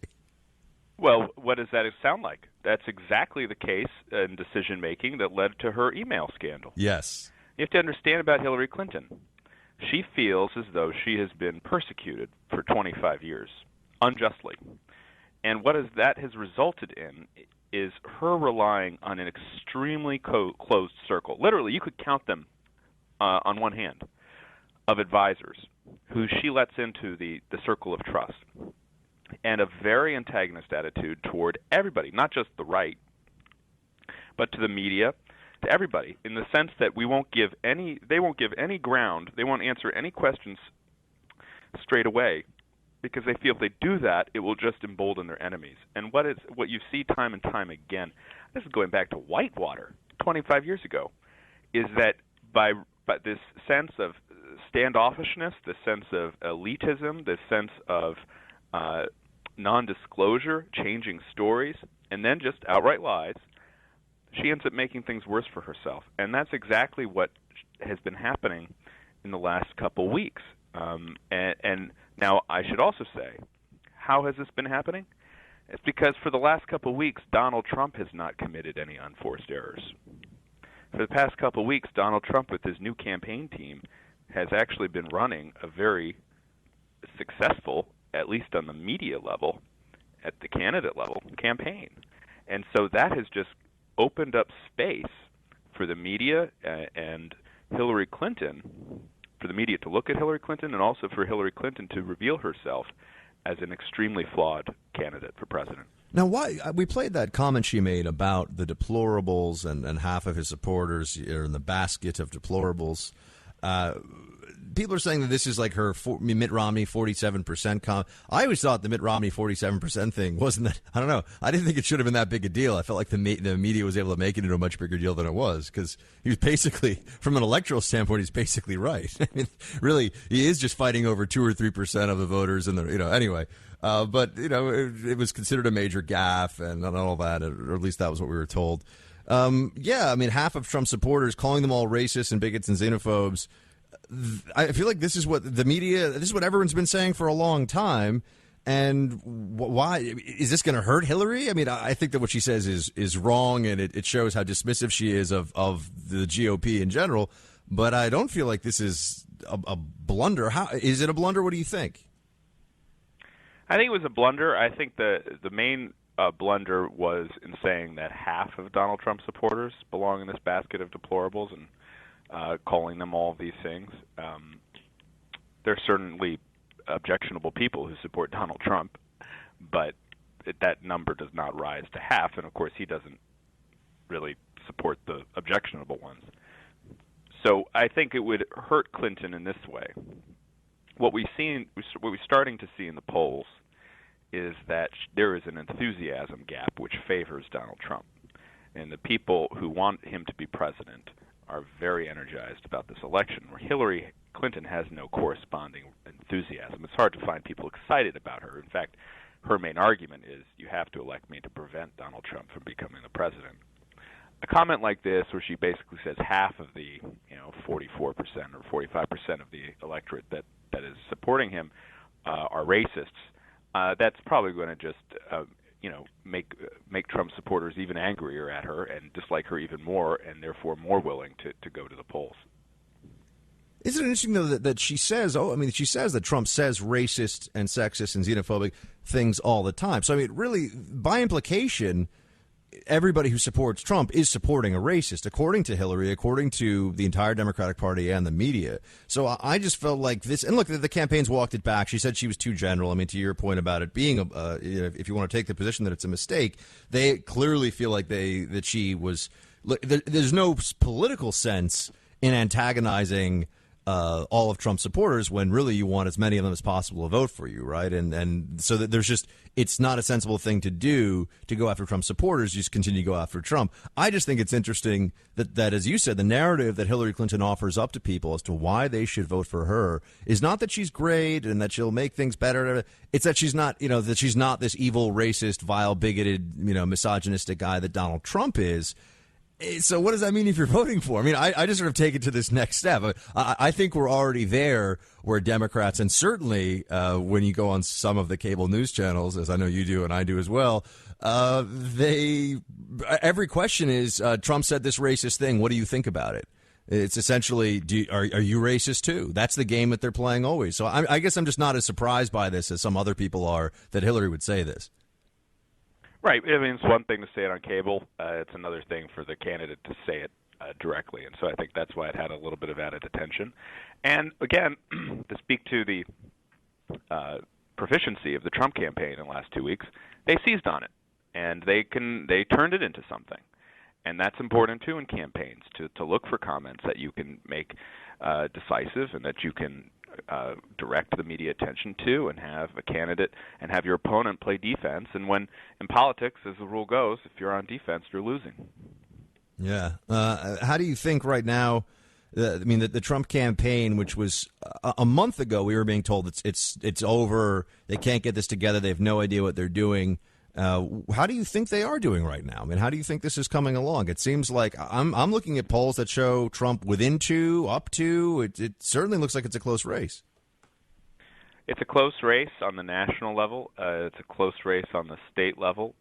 Well, what does that sound like? That's exactly the case in decision-making that led to her email scandal. Yes. You have to understand about Hillary Clinton. She feels as though she has been persecuted for 25 years, unjustly. And what that has resulted in is her relying on an extremely closed circle. Literally, you could count them on one hand, of advisors who she lets into the circle of trust, and a very antagonist attitude toward everybody, not just the right, but to the media, to everybody, in the sense that they won't give any ground, they won't answer any questions straight away because they feel if they do that, it will just embolden their enemies. And what you see time and time again, this is going back to Whitewater 25 years ago, is that by this sense of standoffishness, this sense of elitism, this sense of non-disclosure, changing stories, and then just outright lies, she ends up making things worse for herself. And that's exactly what has been happening in the last couple weeks. And now I should also say, how has this been happening? It's because for the last couple weeks, Donald Trump has not committed any unforced errors. For the past couple weeks, Donald Trump, with his new campaign team, has actually been running a very successful, at least on the media level, at the candidate level, campaign. And so that has just opened up space for the media and Hillary Clinton, for the media to look at Hillary Clinton, and also for Hillary Clinton to reveal herself as an extremely flawed candidate for president. Now, why we played that comment she made about the deplorables and half of his supporters are in the basket of deplorables. People are saying that this is like her Mitt Romney 47% comment. I always thought the Mitt Romney 47% thing wasn't that. I don't know. I didn't think it should have been that big a deal. I felt like the media was able to make it into a much bigger deal than it was, because he was basically, from an electoral standpoint, he's basically right. I mean, really, he is just fighting over 2 or 3% of the voters, and anyway. But it was considered a major gaffe and all that, or at least that was what we were told. Yeah, I mean, half of Trump supporters, calling them all racists and bigots and xenophobes. I feel like this is what the media, this is what everyone's been saying for a long time. And why is this going to hurt Hillary? I mean, I think that what she says is wrong, and it shows how dismissive she is of the GOP in general. But I don't feel like this is a blunder. How is it a blunder? What do you think? I think it was a blunder. I think the main blunder was in saying that half of Donald Trump supporters belong in this basket of deplorables, and calling them all of these things. There are certainly objectionable people who support Donald Trump, but that number does not rise to half, and of course he doesn't really support the objectionable ones. So I think it would hurt Clinton in this way. What we're starting to see in the polls is that there is an enthusiasm gap which favors Donald Trump, and the people who want him to be president are very energized about this election, where Hillary Clinton has no corresponding enthusiasm. It's hard to find people excited about her. In fact, her main argument is, you have to elect me to prevent Donald Trump from becoming the president. A comment like this, where she basically says half of the 44% or 45% of the electorate that is supporting him are racists, that's probably going to just make Trump supporters even angrier at her and dislike her even more, and therefore more willing to go to the polls. Isn't it interesting, though, that she says, she says that Trump says racist and sexist and xenophobic things all the time. So, I mean, really, by implication, everybody who supports Trump is supporting a racist, according to Hillary, according to the entire Democratic Party and the media. So I just felt like this, and look, the campaigns walked it back. She said she was too general. I mean, to your point about it being, if you want to take the position that it's a mistake, they clearly feel like that she was. Look, there's no political sense in antagonizing all of Trump's supporters when really you want as many of them as possible to vote for you, right? And so that there's just, it's not a sensible thing to do to go after Trump supporters. You just continue to go after Trump. I just think it's interesting that, as you said, the narrative that Hillary Clinton offers up to people as to why they should vote for her is not that she's great and that she'll make things better. It's that she's not, that she's not this evil, racist, vile, bigoted, misogynistic guy that Donald Trump is. So what does that mean if you're voting for? I mean, I just sort of take it to this next step. I think we're already there where Democrats, and certainly when you go on some of the cable news channels, as I know you do and I do as well, every question is, Trump said this racist thing. What do you think about it? It's essentially, are you racist too? That's the game that they're playing always. So I guess I'm just not as surprised by this as some other people are that Hillary would say this. Right. I mean, it's one thing to say it on cable. It's another thing for the candidate to say it directly. And so I think that's why it had a little bit of added attention. And again, to speak to the proficiency of the Trump campaign in the last 2 weeks, they seized on it, and they turned it into something. And that's important too in campaigns, to look for comments that you can make decisive and that you can direct the media attention to and have a candidate and have your opponent play defense. And when in politics, as the rule goes, if you're on defense, you're losing. Yeah. How do you think right now? The Trump campaign, which was a month ago, we were being told it's over. They can't get this together. They have no idea what they're doing. How do you think they are doing right now? I mean, how do you think this is coming along? It seems like I'm looking at polls that show Trump within 2, up 2. It certainly looks like it's a close race. It's a close race on the national level. It's a close race on the state level.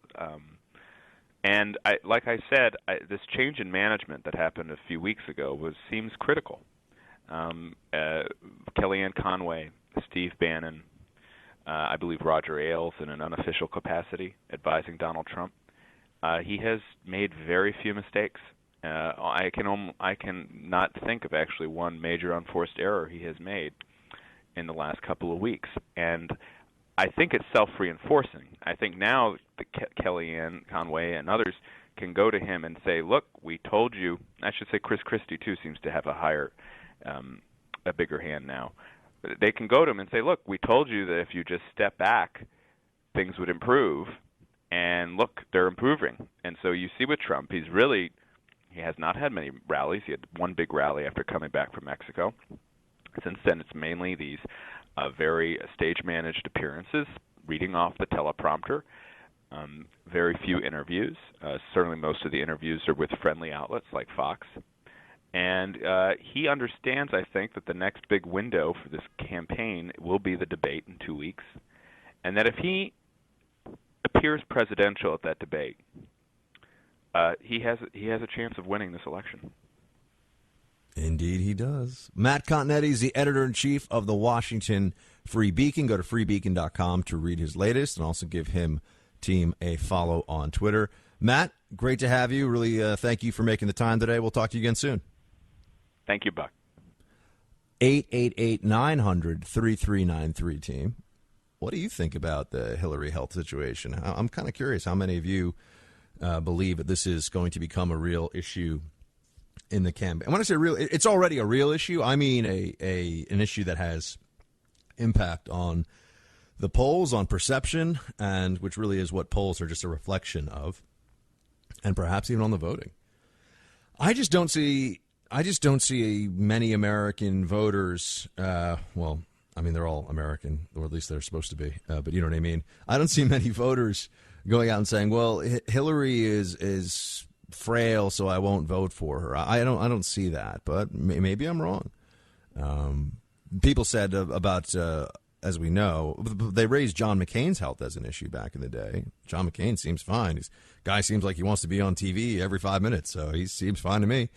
And like I said, this change in management that happened a few weeks ago seems critical. Kellyanne Conway, Steve Bannon, I believe Roger Ailes in an unofficial capacity advising Donald Trump. He has made very few mistakes. I can not think of actually one major unforced error he has made in the last couple of weeks. And I think it's self-reinforcing. I think now Kellyanne Conway and others can go to him and say, look, we told you. I should say Chris Christie, too, seems to have a bigger hand now. They can go to him and say, look, we told you that if you just step back, things would improve. And look, they're improving. And so you see with Trump, he has not had many rallies. He had one big rally after coming back from Mexico. Since then, it's mainly these very stage-managed appearances, reading off the teleprompter, very few interviews. Certainly most of the interviews are with friendly outlets like Fox. And he understands, I think, that the next big window for this campaign will be the debate in 2 weeks, and that if he appears presidential at that debate, he has a chance of winning this election. Indeed he does. Matt Continetti is the editor-in-chief of the Washington Free Beacon. Go to freebeacon.com to read his latest and also give him, team, a follow on Twitter. Matt, great to have you. Really thank you for making the time today. We'll talk to you again soon. Thank you, Buck. 888-900-3393, team. What do you think about the Hillary health situation? I'm kind of curious how many of you believe that this is going to become a real issue in the campaign. And when I say real, it's already a real issue. I mean an issue that has impact on the polls, on perception, and which really is what polls are just a reflection of, and perhaps even on the voting. I just don't see many American voters. Well, I mean, they're all American, or at least they're supposed to be. But you know what I mean. I don't see many voters going out and saying, "Well, Hillary is frail, so I won't vote for her." I don't see that, but maybe I'm wrong. People said about, as we know, they raised John McCain's health as an issue back in the day. John McCain seems fine. Guy seems like he wants to be on TV every 5 minutes, so he seems fine to me.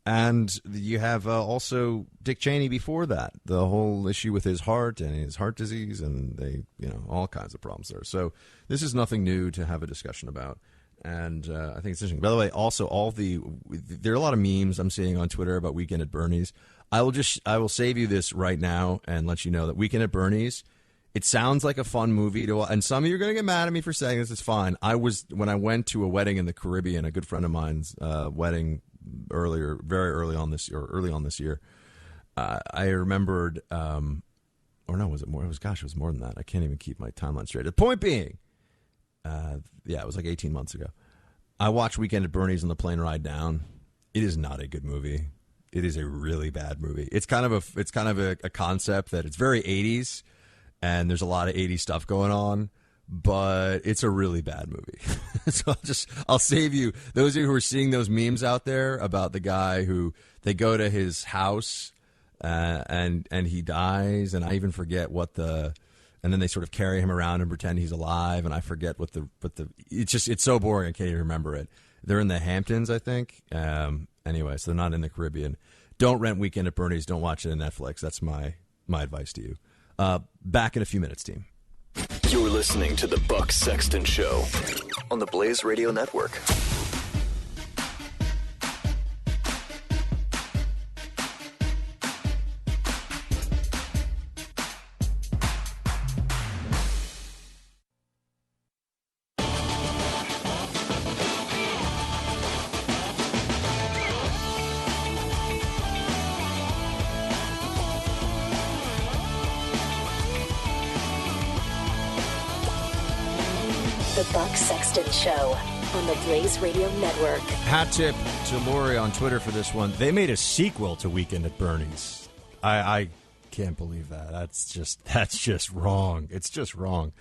And you have also Dick Cheney before that, the whole issue with his heart and his heart disease, and all kinds of problems there. So this is nothing new to have a discussion about. And I think it's interesting. By the way, also there are a lot of memes I'm seeing on Twitter about Weekend at Bernie's. I will save you this right now and let you know that Weekend at Bernie's, it sounds like a fun movie and some of you are going to get mad at me for saying this. It's fine. When I went to a wedding in the Caribbean, a good friend of mine's wedding very early on this year, I remembered, or no, was it more? It was more than that. I can't even keep my timeline straight. The point being, it was like 18 months ago. I watched Weekend at Bernie's on the plane ride down. It is not a good movie. It is a really bad movie. It's kind of a concept that it's very 80s, and there's a lot of 80s stuff going on, but it's a really bad movie. So I'll save you. Those of you who are seeing those memes out there about the guy who they go to his house and he dies, and I even forget and then they sort of carry him around and pretend he's alive, and I forget it's so boring I can't even remember it. They're in the Hamptons, I think. Anyway, so they're not in the Caribbean. Don't rent Weekend at Bernie's. Don't watch it on Netflix. That's my advice to you. Back in a few minutes, team. You're listening to the Buck Sexton Show on the Blaze Radio Network. The Buck Sexton Show on the Blaze Radio Network. Hat tip to Lori on Twitter for this one. They made a sequel to Weekend at Bernie's. I can't believe that. That's just wrong. It's just wrong.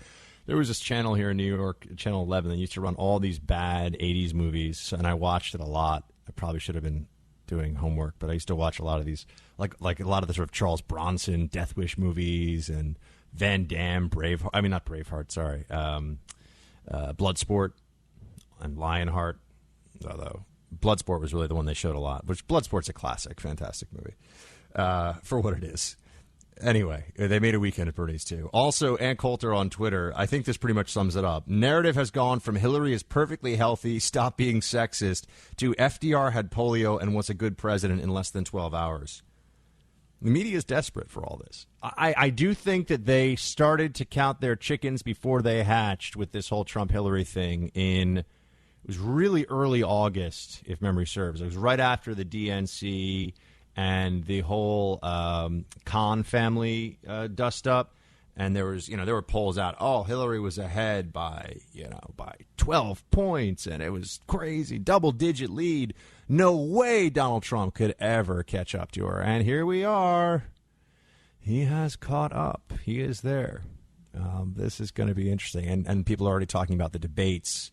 There was this channel here in New York, Channel 11, that used to run all these bad 80s movies, and I watched it a lot. I probably should have been doing homework, but I used to watch a lot of these, like a lot of the sort of Charles Bronson Death Wish movies and Van Damme, Braveheart. I mean, not Braveheart, sorry. Bloodsport and Lionheart. Although Bloodsport was really the one they showed a lot, which Bloodsport's a classic, fantastic movie for what it is. Anyway, they made a Weekend at Bernie's, too. Also, Ann Coulter on Twitter, I think this pretty much sums it up. Narrative has gone from Hillary is perfectly healthy, stop being sexist, to FDR had polio and was a good president in less than 12 hours. The media is desperate for all this. I do think that they started to count their chickens before they hatched with this whole Trump-Hillary thing it was really early August, if memory serves. It was right after the DNC and the whole Khan family dust up, and there were polls out. Oh, Hillary was ahead by 12 points, and it was crazy, double-digit lead. No way Donald Trump could ever catch up to her, and here we are. He has caught up. He is there. This is going to be interesting, and people are already talking about the debates.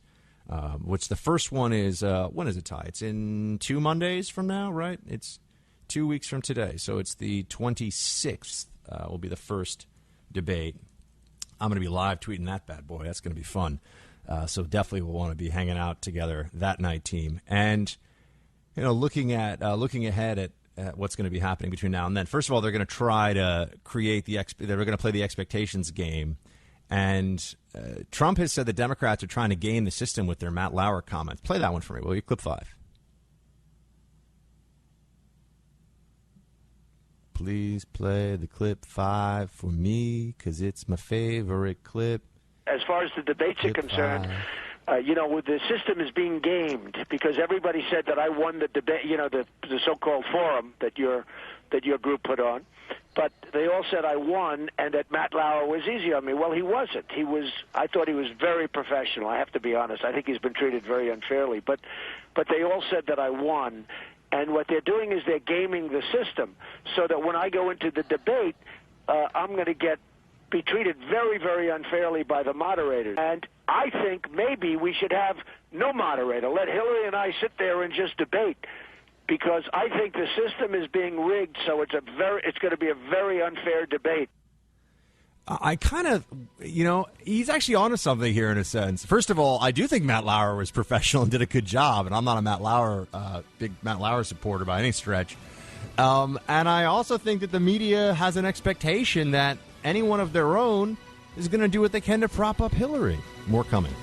Which the first one is when is it, Ty? It's in 2 Mondays from now, right? It's 2 weeks from today, so it's the 26th will be the first debate. I'm going to be live tweeting that bad boy. That's going to be fun. So definitely we'll want to be hanging out together that night, team. And looking ahead at what's going to be happening between now and then. First of all, they're going to try to create they're going to play the expectations game. And Trump has said the Democrats are trying to game the system with their Matt Lauer comments. Play that one for me, will you? Clip 5. Please play the clip 5 for me, because it's my favorite clip. As far as the debates are concerned, the system is being gamed because everybody said that I won the debate, the so-called forum that your group put on. But they all said I won and that Matt Lauer was easy on me. Well, he wasn't. I thought he was very professional. I have to be honest. I think he's been treated very unfairly. But they all said that I won. And what they're doing is they're gaming the system so that when I go into the debate, I'm going to be treated very, very unfairly by the moderators. And I think maybe we should have no moderator. Let Hillary and I sit there and just debate, because I think the system is being rigged, so it's going to be a very unfair debate. I kind of, he's actually onto something here in a sense. First of all, I do think Matt Lauer was professional and did a good job, and I'm not a big Matt Lauer supporter by any stretch. And I also think that the media has an expectation that anyone of their own is going to do what they can to prop up Hillary. More coming.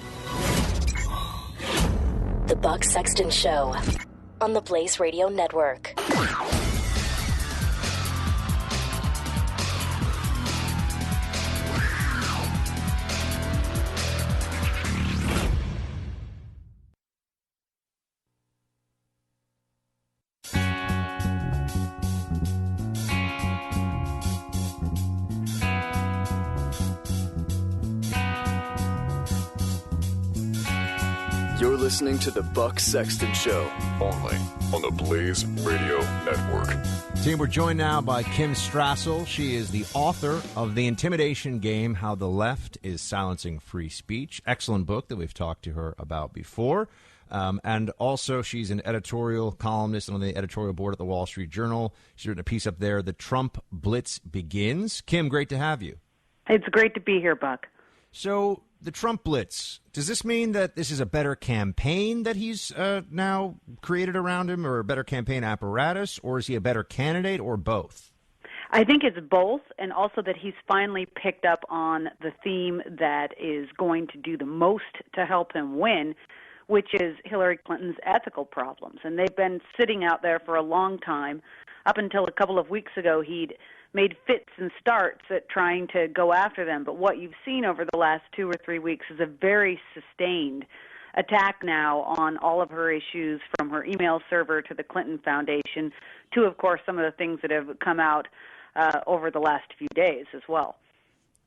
The Buck Sexton Show on the Blaze Radio Network. You're listening to The Buck Sexton Show, only on the Blaze Radio Network. Team, we're joined now by Kim Strassel. She is the author of The Intimidation Game, How the Left is Silencing Free Speech. Excellent book that we've talked to her about before. And also, she's an editorial columnist on the editorial board at the Wall Street Journal. She's written a piece up there, The Trump Blitz Begins. Kim, great to have you. It's great to be here, Buck. So, the Trump Blitz, does this mean that this is a better campaign that he's now created around him, or a better campaign apparatus, or is he a better candidate, or both? I think it's both, and also that he's finally picked up on the theme that is going to do the most to help him win, which is Hillary Clinton's ethical problems. And they've been sitting out there for a long time. Up until a couple of weeks ago, he'd made fits and starts at trying to go after them. But what you've seen over the last 2 or 3 weeks is a very sustained attack now on all of her issues, from her email server to the Clinton Foundation to, of course, some of the things that have come out over the last few days as well.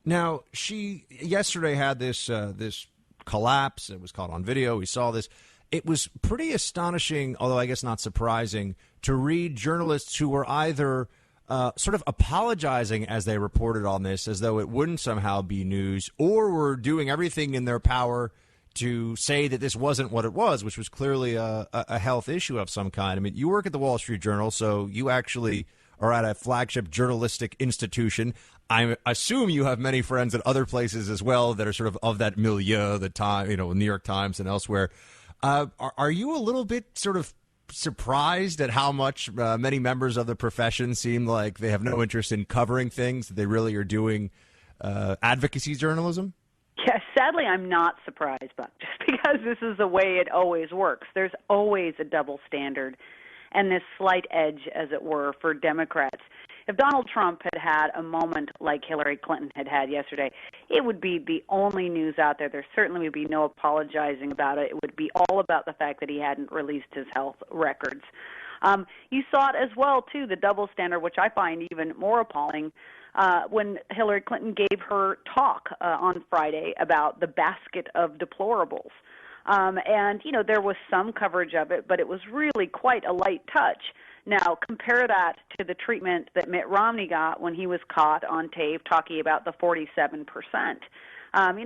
Now, she yesterday had this collapse. It was caught on video. We saw this. It was pretty astonishing, although I guess not surprising, to read journalists who were either sort of apologizing as they reported on this, as though it wouldn't somehow be news, or were doing everything in their power to say that this wasn't what it was, which was clearly a health issue of some kind. I mean, you work at the Wall Street Journal, so you actually are at a flagship journalistic institution. I assume you have many friends at other places as well that are sort of that milieu, the time, New York Times and elsewhere. Are you a little bit sort of surprised at how much many members of the profession seem like they have no interest in covering things, that they really are doing advocacy journalism? Yes, sadly, I'm not surprised, Buck, just because this is the way it always works. There's always a double standard and this slight edge, as it were, for Democrats. If Donald Trump had had a moment like Hillary Clinton had yesterday, it would be the only news out there. There certainly would be no apologizing about it. It would be all about the fact that he hadn't released his health records. You saw it as well, too, the double standard, which I find even more appalling, when Hillary Clinton gave her talk on Friday about the basket of deplorables. And, there was some coverage of it, but it was really quite a light touch. Now, compare that to the treatment that Mitt Romney got when he was caught on tape talking about the 47%.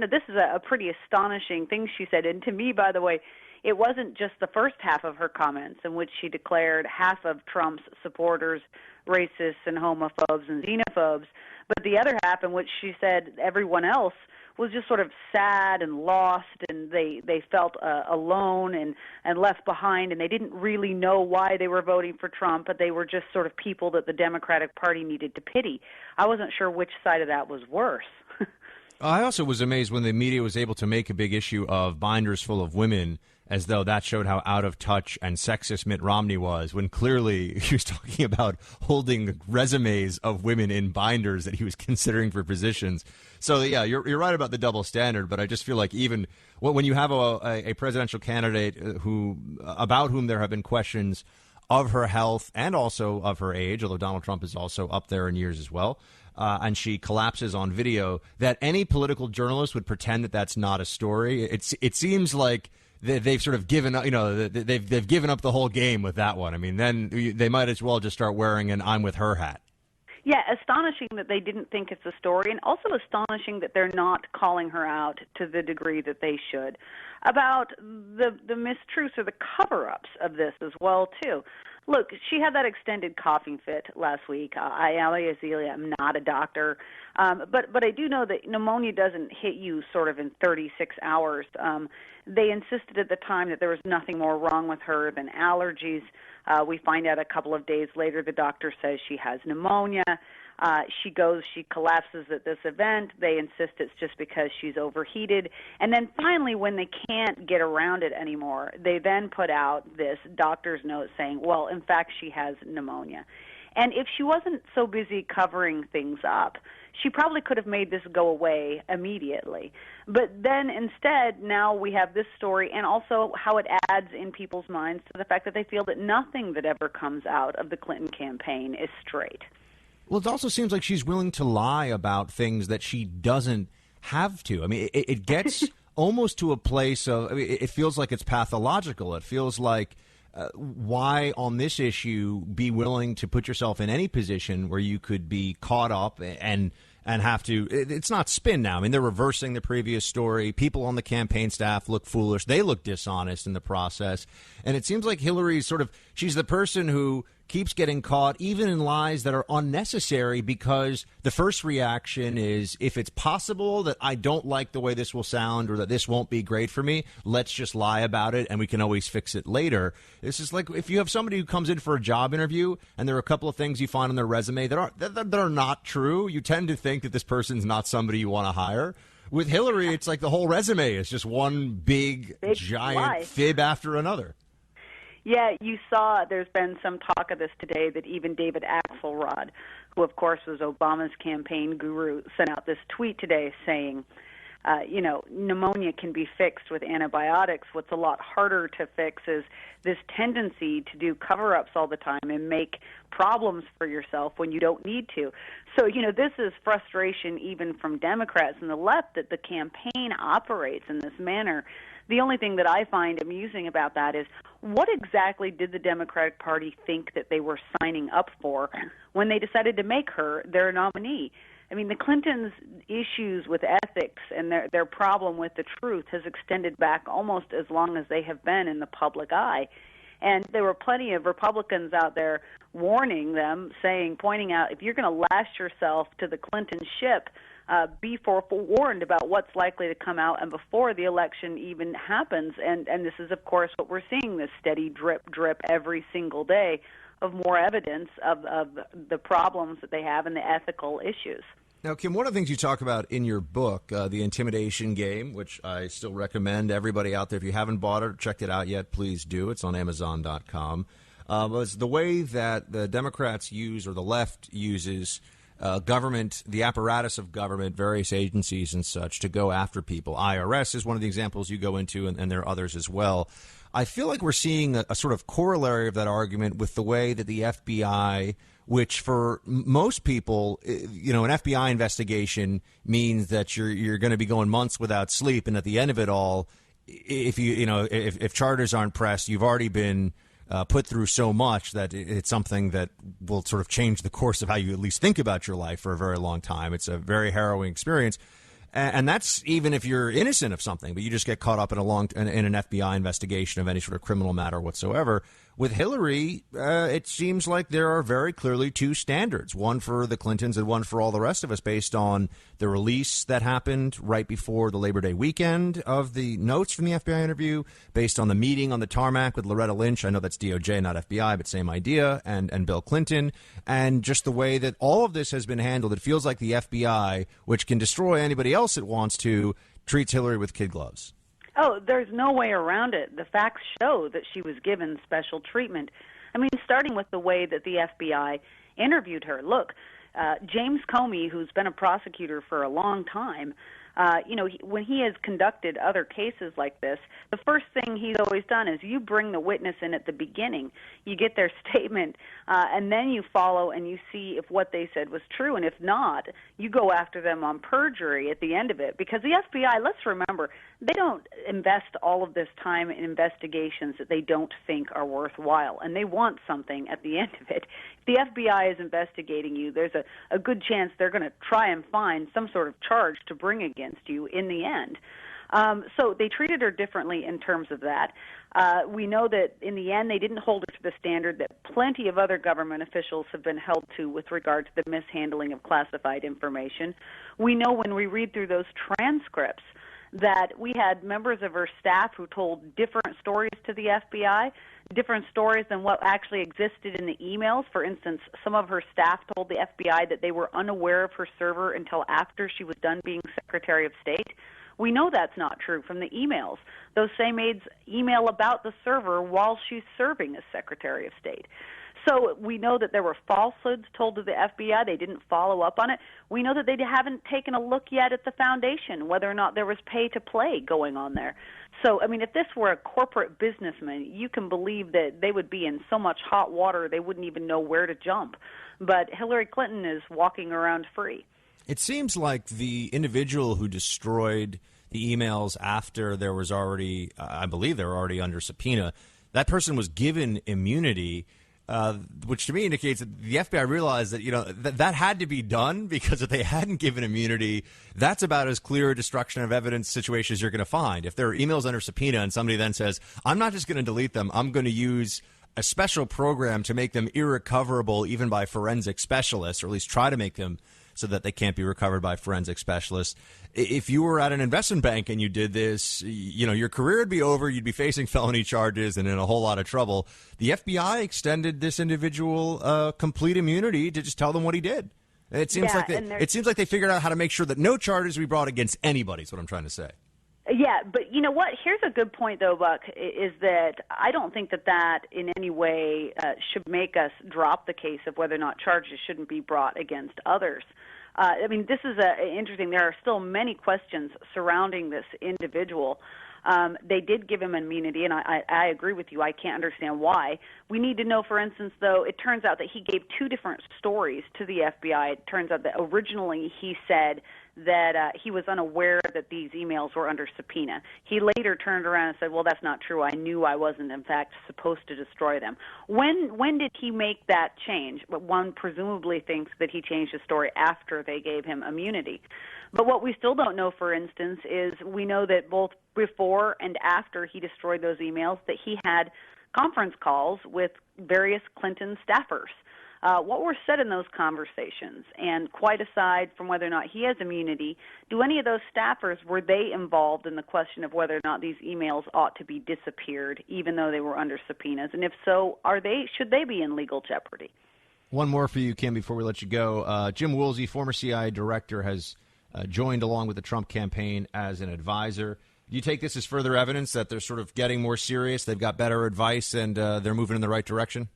This is a pretty astonishing thing she said. And to me, by the way, it wasn't just the first half of her comments in which she declared half of Trump's supporters racists and homophobes and xenophobes, but the other half in which she said everyone else was just sort of sad and lost, and they felt alone and left behind, and they didn't really know why they were voting for Trump, but they were just sort of people that the Democratic Party needed to pity. I wasn't sure which side of that was worse. I also was amazed when the media was able to make a big issue of binders full of women, as though that showed how out of touch and sexist Mitt Romney was, when clearly he was talking about holding resumes of women in binders that he was considering for positions. So, yeah, you're right about the double standard, but I just feel like even when you have a presidential candidate about whom there have been questions of her health and also of her age, although Donald Trump is also up there in years as well, and she collapses on video, that any political journalist would pretend that that's not a story. It seems like they've sort of given up, they've given up the whole game with that one. I mean, then they might as well just start wearing an "I'm with her" hat. Yeah, astonishing that they didn't think it's a story, and also astonishing that they're not calling her out to the degree that they should about the mistruths or the cover-ups of this as well, too. Look, she had that extended coughing fit last week. I am not a doctor, but I do know that pneumonia doesn't hit you sort of in 36 hours. They insisted at the time that there was nothing more wrong with her than allergies. We find out a couple of days later the doctor says she has pneumonia. She collapses at this event. They insist it's just because she's overheated. And then finally, when they can't get around it anymore, they then put out this doctor's note saying, well, in fact, she has pneumonia. And if she wasn't so busy covering things up, she probably could have made this go away immediately. But then instead, now we have this story, and also how it adds in people's minds to the fact that they feel that nothing that ever comes out of the Clinton campaign is straight. Well, it also seems like she's willing to lie about things that she doesn't have to. I mean, it gets almost to a place of, it feels like it's pathological. It feels like, why on this issue be willing to put yourself in any position where you could be caught up and have to, it's not spin now. I mean, they're reversing the previous story. People on the campaign staff look foolish. They look dishonest in the process. And it seems like Hillary's she's the person who keeps getting caught even in lies that are unnecessary, because the first reaction is, if it's possible that I don't like the way this will sound or that this won't be great for me, let's just lie about it and we can always fix it later. This is like if you have somebody who comes in for a job interview and there are a couple of things you find on their resume that are not true, you tend to think that this person's not somebody you want to hire. With Hillary, it's like the whole resume is just one big giant lie. fib after another. Yeah, you saw there's been some talk of this today that even David Axelrod, who of course was Obama's campaign guru, sent out this tweet today saying, pneumonia can be fixed with antibiotics. What's a lot harder to fix is this tendency to do cover-ups all the time and make problems for yourself when you don't need to. So, this is frustration even from Democrats and the left that the campaign operates in this manner. The only thing that I find amusing about that is what exactly did the Democratic Party think that they were signing up for when they decided to make her their nominee? I mean, the Clintons' issues with ethics and their problem with the truth has extended back almost as long as they have been in the public eye. And there were plenty of Republicans out there warning them, pointing out, if you're going to lash yourself to the Clinton ship, be forewarned about what's likely to come out and before the election even happens. And this is, of course, what we're seeing, this steady drip every single day of more evidence of the problems that they have and the ethical issues. Now, Kim, one of the things you talk about in your book, The Intimidation Game, which I still recommend everybody out there, if you haven't bought it or checked it out yet, please do. It's on Amazon.com. Was the way that the Democrats use, or the left uses, government, the apparatus of government, various agencies and such, to go after people. IRS is one of the examples you go into, and there are others as well. I feel like we're seeing a sort of corollary of that argument with the way that the FBI, which for most people, an FBI investigation means that you're going to be going months without sleep, and at the end of it all, if charges aren't pressed, you've already been put through so much that it's something that will sort of change the course of how you at least think about your life for a very long time. It's a very harrowing experience. And that's even if you're innocent of something, but you just get caught up in an FBI investigation of any sort of criminal matter whatsoever. With Hillary, it seems like there are very clearly two standards, one for the Clintons and one for all the rest of us, based on the release that happened right before the Labor Day weekend of the notes from the FBI interview, based on the meeting on the tarmac with Loretta Lynch. I know that's DOJ, not FBI, but same idea, and Bill Clinton, and just the way that all of this has been handled. It feels like the FBI, which can destroy anybody else it wants to, treats Hillary with kid gloves. Oh, there's no way around it. The facts show that she was given special treatment. I mean, starting with the way that the FBI interviewed her. Look, James Comey, who's been a prosecutor for a long time, when he has conducted other cases like this, the first thing he's always done is you bring the witness in at the beginning. You get their statement, and then you follow and you see if what they said was true. And if not, you go after them on perjury at the end of it. Because the FBI, let's remember, they don't invest all of this time in investigations that they don't think are worthwhile, and they want something at the end of it. If the FBI is investigating you, there's a good chance they're going to try and find some sort of charge to bring against you in the end. So they treated her differently in terms of that. We know that in the end they didn't hold her to the standard that plenty of other government officials have been held to with regard to the mishandling of classified information. We know when we read through those transcripts that we had members of her staff who told different stories to the FBI, different stories than what actually existed in the emails. For instance, some of her staff told the FBI that they were unaware of her server until after she was done being Secretary of State. We know that's not true from the emails. Those same aides email about the server while she's serving as Secretary of State. So we know that there were falsehoods told to the FBI. They didn't follow up on it. We know that they haven't taken a look yet at the foundation, whether or not there was pay to play going on there. So, I mean, if this were a corporate businessman, you can believe that they would be in so much hot water they wouldn't even know where to jump. But Hillary Clinton is walking around free. It seems like the individual who destroyed the emails after there was already, I believe they were already under subpoena, that person was given immunity. Which to me indicates that the FBI realized that, that had to be done, because if they hadn't given immunity, that's about as clear a destruction of evidence situation as you're going to find. If there are emails under subpoena and somebody then says, I'm not just going to delete them, I'm going to use a special program to make them irrecoverable even by forensic specialists, or at least try to make them so that they can't be recovered by forensic specialists. If you were at an investment bank and you did this, your career would be over. You'd be facing felony charges and in a whole lot of trouble. The FBI extended this individual complete immunity to just tell them what he did. It seems like they figured out how to make sure that no charges be brought against anybody, is what I'm trying to say. Yeah, but you know what? Here's a good point, though, Buck, is that I don't think that in any way should make us drop the case of whether or not charges shouldn't be brought against others. I mean, this is interesting. There are still many questions surrounding this individual. They did give him immunity, and I agree with you. I can't understand why. We need to know, for instance, though, it turns out that he gave two different stories to the FBI. It turns out that originally he said that he was unaware that these emails were under subpoena. He later turned around and said, well, that's not true. I knew I wasn't, in fact, supposed to destroy them. When did he make that change? But one presumably thinks that he changed his story after they gave him immunity. But what we still don't know, for instance, is we know that both before and after he destroyed those emails that he had conference calls with various Clinton staffers. What were said in those conversations? And quite aside from whether or not he has immunity, do any of those staffers, were they involved in the question of whether or not these emails ought to be disappeared, even though they were under subpoenas? And if so, should they be in legal jeopardy? One more for you, Kim, before we let you go. Jim Woolsey, former CIA director, has joined along with the Trump campaign as an advisor. Do you take this as further evidence that they're sort of getting more serious, they've got better advice, and they're moving in the right direction?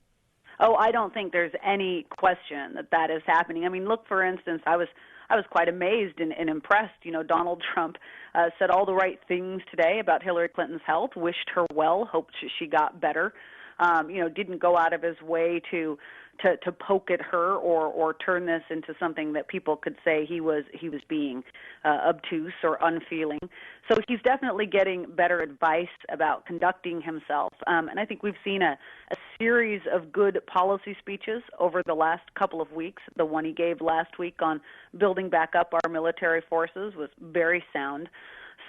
Oh, I don't think there's any question that is happening. I mean, look, for instance, I was quite amazed and impressed. You know, Donald Trump said all the right things today about Hillary Clinton's health, wished her well, hoped she got better. Didn't go out of his way to poke at her or turn this into something that people could say he was being obtuse or unfeeling. So he's definitely getting better advice about conducting himself. And I think we've seen a series of good policy speeches over the last couple of weeks. The one he gave last week on building back up our military forces was very sound.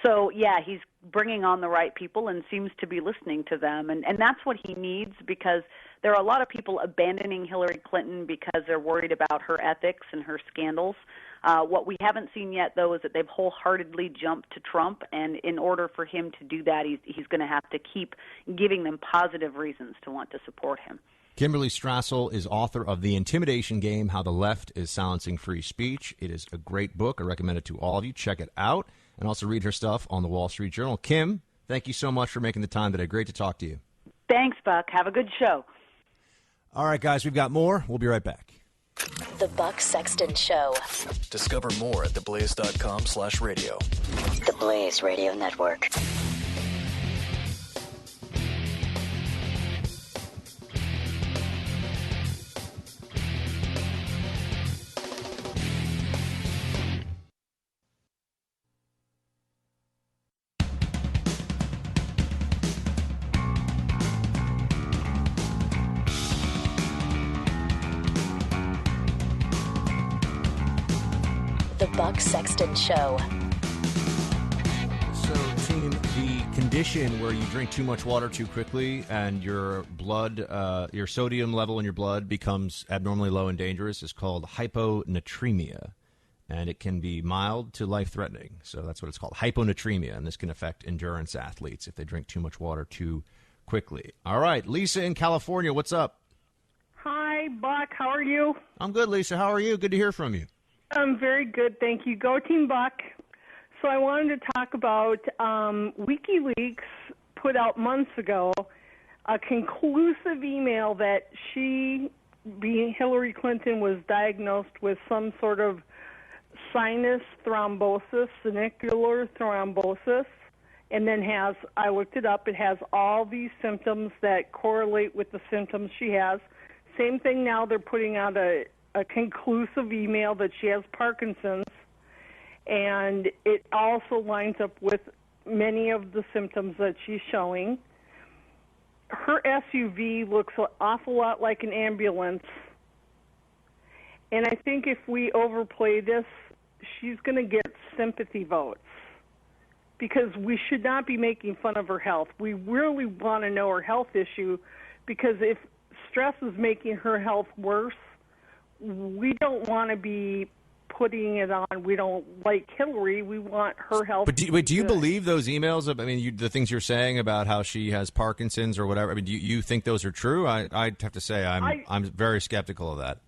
So, yeah, he's bringing on the right people and seems to be listening to them. And that's what he needs, because there are a lot of people abandoning Hillary Clinton because they're worried about her ethics and her scandals. What we haven't seen yet, though, is that they've wholeheartedly jumped to Trump. And in order for him to do that, he's going to have to keep giving them positive reasons to want to support him. Kimberly Strassel is author of The Intimidation Game, How the Left is Silencing Free Speech. It is a great book. I recommend it to all of you. Check it out. And also read her stuff on the Wall Street Journal. Kim, thank you so much for making the time today. Great to talk to you. Thanks, Buck. Have a good show. All right, guys, we've got more. We'll be right back. The Buck Sexton Show. Discover more at theblaze.com/radio. The Blaze Radio Network. The Buck Sexton Show. So, team, the condition where you drink too much water too quickly and your blood, your sodium level in your blood becomes abnormally low and dangerous is called hyponatremia. And it can be mild to life-threatening. So that's what it's called, hyponatremia. And this can affect endurance athletes if they drink too much water too quickly. All right, Lisa in California, what's up? Hi, Buck. How are you? I'm good, Lisa. How are you? Good to hear from you. I'm very good, thank you. Go Team Buck. So I wanted to talk about WikiLeaks put out months ago a conclusive email that she, being Hillary Clinton, was diagnosed with some sort of sinus thrombosis, sinicular thrombosis, and then I looked it up, it has all these symptoms that correlate with the symptoms she has. Same thing now, they're putting out a conclusive email that she has Parkinson's, and it also lines up with many of the symptoms that she's showing. Her SUV looks an awful lot like an ambulance, and I think if we overplay this, she's going to get sympathy votes, because we should not be making fun of her health. We really want to know her health issue, because if stress is making her health worse, we don't want to be putting it on. We don't like Hillary. We want her health. But do you believe those emails? I mean, the things you're saying about how she has Parkinson's or whatever. I mean, do you think those are true? I have to say I'm very skeptical of that.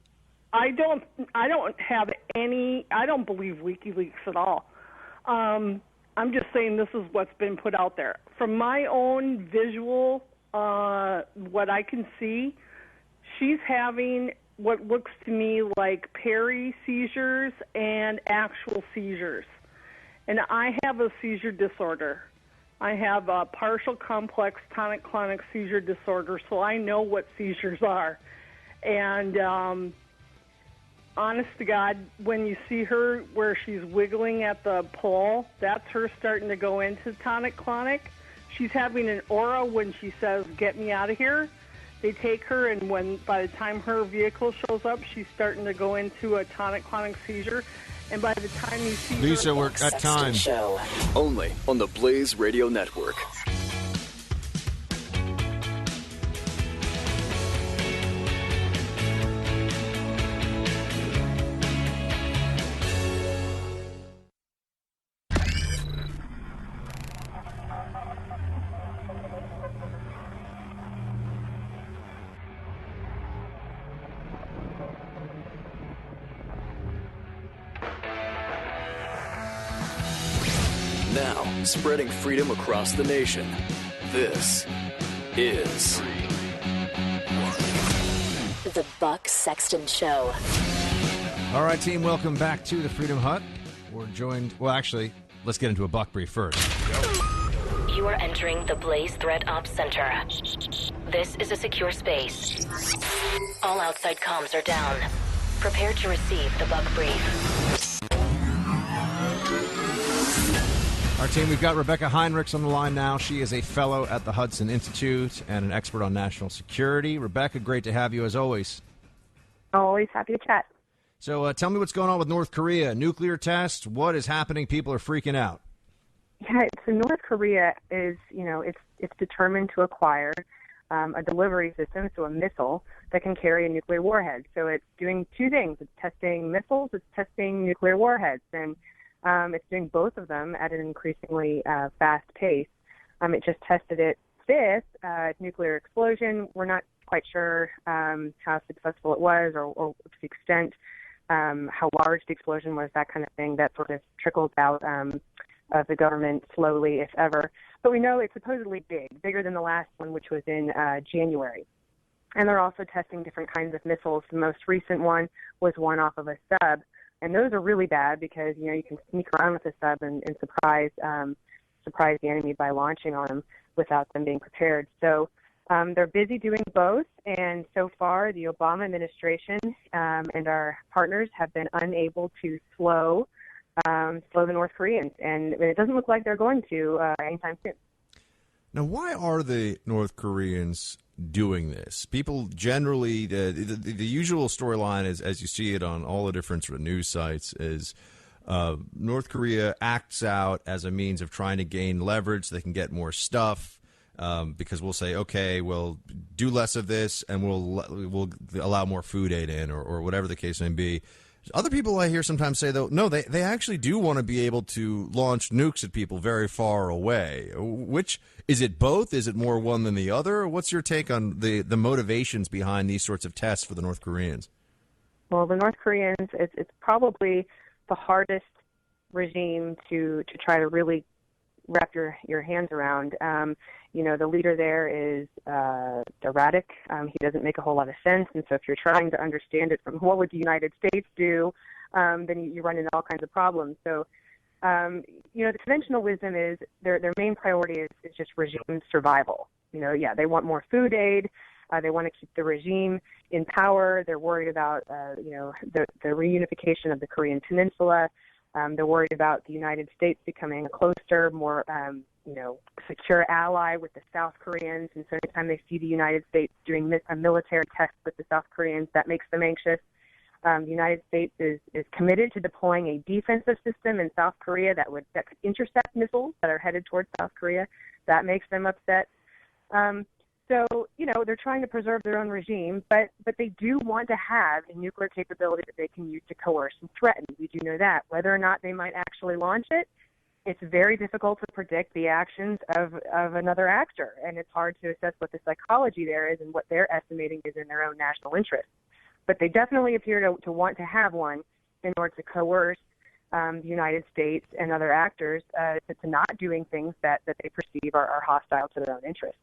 I don't have any. I don't believe WikiLeaks at all. I'm just saying this is what's been put out there. From my own visual, what I can see, she's having what looks to me like peri seizures and actual seizures. And I have a seizure disorder. I have a partial complex tonic-clonic seizure disorder, so I know what seizures are. And honest to God, when you see her where she's wiggling at the pole, that's her starting to go into tonic-clonic. She's having an aura when she says, "Get me out of here." They take her, and by the time her vehicle shows up, she's starting to go into a tonic-clonic seizure. And by the time you see Lisa, her, we're at time. Show. Only on the Blaze Radio Network. Now, spreading freedom across the nation. This is The Buck Sexton Show. All right, team, welcome back to the Freedom Hut. We're joined, well, actually, let's get into a Buck brief first. You are entering the Blaze Threat Ops Center. This is a secure space. All outside comms are down. Prepare to receive the Buck brief. Our team, we've got Rebeccah Heinrichs on the line now. She is a fellow at the Hudson Institute and an expert on national security. Rebeccah, great to have you as always. Always happy to chat. So tell me what's going on with North Korea. Nuclear test, what is happening? People are freaking out. Yeah, so North Korea is, it's determined to acquire a delivery system, so a missile that can carry a nuclear warhead. So it's doing two things. It's testing missiles, it's testing nuclear warheads, and it's doing both of them at an increasingly fast pace. It just tested it fifth, nuclear explosion. We're not quite sure how successful it was or to the extent how large the explosion was, that kind of thing. That sort of trickles out of the government slowly, if ever. But we know it's supposedly bigger than the last one, which was in January. And they're also testing different kinds of missiles. The most recent one was one off of a sub. And those are really bad because, you can sneak around with a sub and surprise the enemy by launching on them without them being prepared. So they're busy doing both. And so far, the Obama administration and our partners have been unable to slow the North Koreans. And it doesn't look like they're going to anytime soon. Now, why are the North Koreans doing this? People generally, the usual storyline is, as you see it on all the different sort of news sites, is North Korea acts out as a means of trying to gain leverage so they can get more stuff, because we'll say, okay, we'll do less of this and we'll allow more food aid in, or whatever the case may be. Other people I hear sometimes say, though, no, they actually do want to be able to launch nukes at people very far away. Which, is it both? Is it more one than the other? What's your take on the motivations behind these sorts of tests for the North Koreans? Well, the North Koreans, it's probably the hardest regime to try to really wrap your hands around. The leader there is erratic. He doesn't make a whole lot of sense. And so if you're trying to understand it from what would the United States do, then you run into all kinds of problems. So, the conventional wisdom is their main priority is just regime survival. They want more food aid. They want to keep the regime in power. They're worried about, the reunification of the Korean Peninsula. They're worried about the United States becoming a closer, more, secure ally with the South Koreans. And so anytime they see the United States doing a military test with the South Koreans, that makes them anxious. The United States is committed to deploying a defensive system in South Korea that could intercept missiles that are headed towards South Korea. That makes them upset. So, they're trying to preserve their own regime, but they do want to have a nuclear capability that they can use to coerce and threaten. We do know that. Whether or not they might actually launch it, it's very difficult to predict the actions of another actor, and it's hard to assess what the psychology there is and what they're estimating is in their own national interest. But they definitely appear to want to have one in order to coerce the United States and other actors to not doing things that they perceive are hostile to their own interests.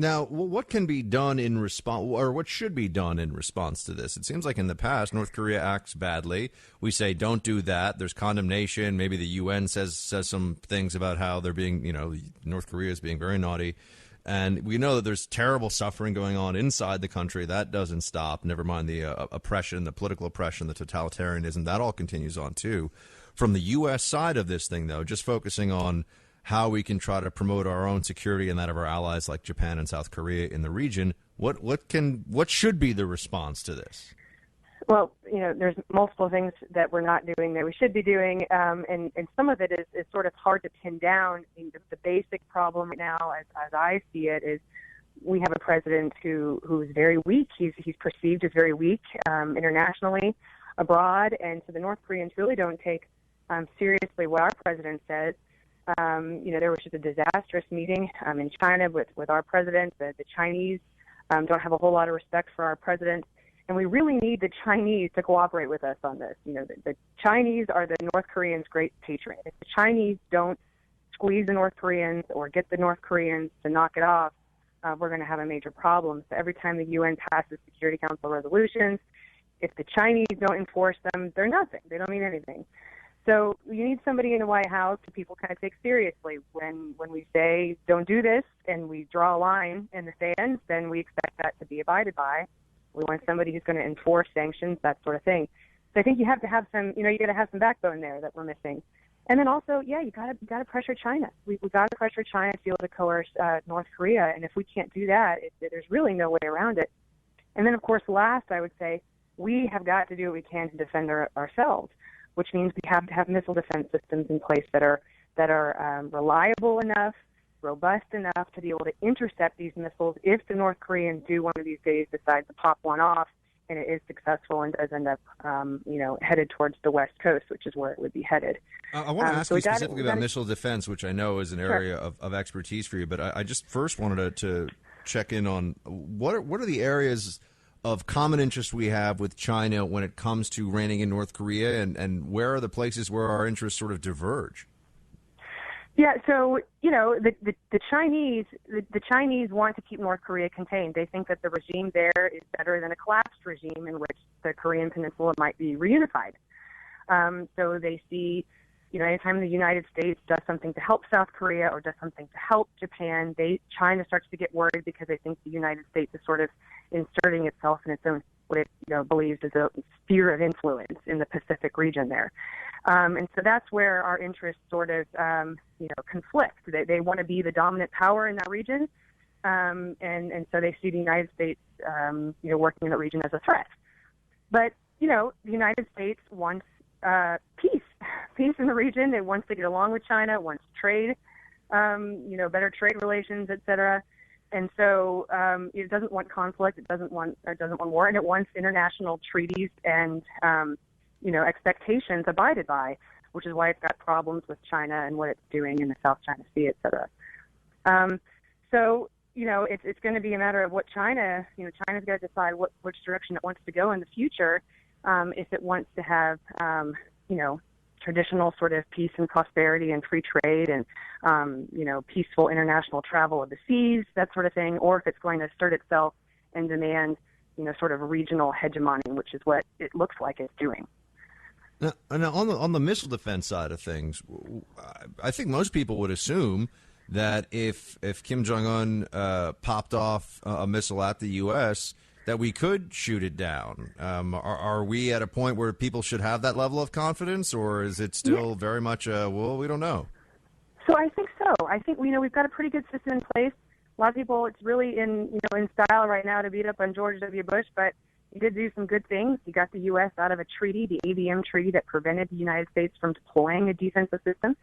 Now, what can be done in response, or what should be done in response to this? It seems like in the past, North Korea acts badly. We say, don't do that. There's condemnation. Maybe the UN says some things about how they're being, North Korea is being very naughty. And we know that there's terrible suffering going on inside the country. That doesn't stop. Never mind the oppression, the political oppression, the totalitarianism. That all continues on, too. From the U.S. side of this thing, though, just focusing on how we can try to promote our own security and that of our allies like Japan and South Korea in the region. What should be the response to this? Well, there's multiple things that we're not doing that we should be doing, and some of it is sort of hard to pin down. I mean, the basic problem right now, as I see it, is we have a president who's very weak. He's perceived as very weak internationally, abroad, and so the North Koreans really don't take seriously what our president says. There was just a disastrous meeting in China with our president. The Chinese don't have a whole lot of respect for our president, and we really need the Chinese to cooperate with us on this. The Chinese are the North Koreans' great patron. If the Chinese don't squeeze the North Koreans or get the North Koreans to knock it off, we're going to have a major problem. So every time the UN passes Security Council resolutions, if the Chinese don't enforce them, they're nothing. They don't mean anything. So you need somebody in the White House who people kind of take seriously. When we say don't do this and we draw a line in the sand, then we expect that to be abided by. We want somebody who's going to enforce sanctions, that sort of thing. So I think you have to have some, you got to have some backbone there that we're missing. And then also, you got to pressure China. We got to pressure China to be able to coerce North Korea. And if we can't do that, there's really no way around it. And then, of course, last, I would say we have got to do what we can to defend ourselves, which means we have to have missile defense systems in place that are reliable enough, robust enough to be able to intercept these missiles if the North Koreans do one of these days decide to pop one off and it is successful and does end up, headed towards the West Coast, which is where it would be headed. I want to ask you specifically about missile defense, which I know is an area of expertise for you, but I just first wanted to check in on what are the areas of common interest we have with China when it comes to reining in North Korea, and where are the places where our interests sort of diverge? Yeah, so the Chinese want to keep North Korea contained. They think that the regime there is better than a collapsed regime in which the Korean Peninsula might be reunified. So they see, anytime the United States does something to help South Korea or does something to help Japan, China starts to get worried because they think the United States is sort of inserting itself in its own, what it believes is a sphere of influence in the Pacific region there. And so that's where our interests sort of, conflict. They want to be the dominant power in that region, and so they see the United States, working in the region as a threat. But, the United States wants peace in the region. It wants to get along with China, it wants trade, better trade relations, et cetera. And so it doesn't want conflict, it doesn't want war, and it wants international treaties and expectations abided by, which is why it's got problems with China and what it's doing in the South China Sea, et cetera. It's going to be a matter of what China's got to decide which direction it wants to go in the future, if it wants to have, traditional sort of peace and prosperity and free trade and, peaceful international travel of the seas, that sort of thing, or if it's going to assert itself and demand, sort of a regional hegemony, which is what it looks like it's doing. Now on the missile defense side of things, I think most people would assume that if Kim Jong-un popped off a missile at the U.S., that we could shoot it down. Are we at a point where people should have that level of confidence, or is it still very much we don't know? So I think so. I think we've got a pretty good system in place. A lot of people, it's really in style right now to beat up on George W. Bush, but he did do some good things. He got the U.S. out of a treaty, the ABM treaty, that prevented the United States from deploying a defensive system.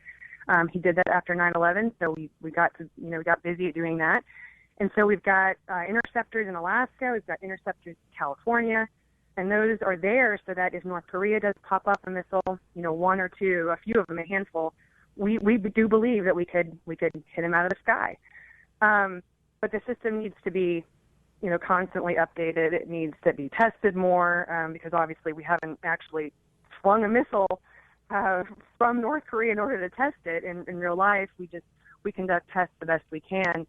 He did that after 9/11, so we got busy at doing that. And so we've got interceptors in Alaska, we've got interceptors in California, and those are there so that if North Korea does pop up a missile, one or two, a few of them, a handful, we do believe that we could hit them out of the sky. But the system needs to be, constantly updated. It needs to be tested more because obviously we haven't actually flung a missile from North Korea in order to test it. In real life, we conduct tests the best we can.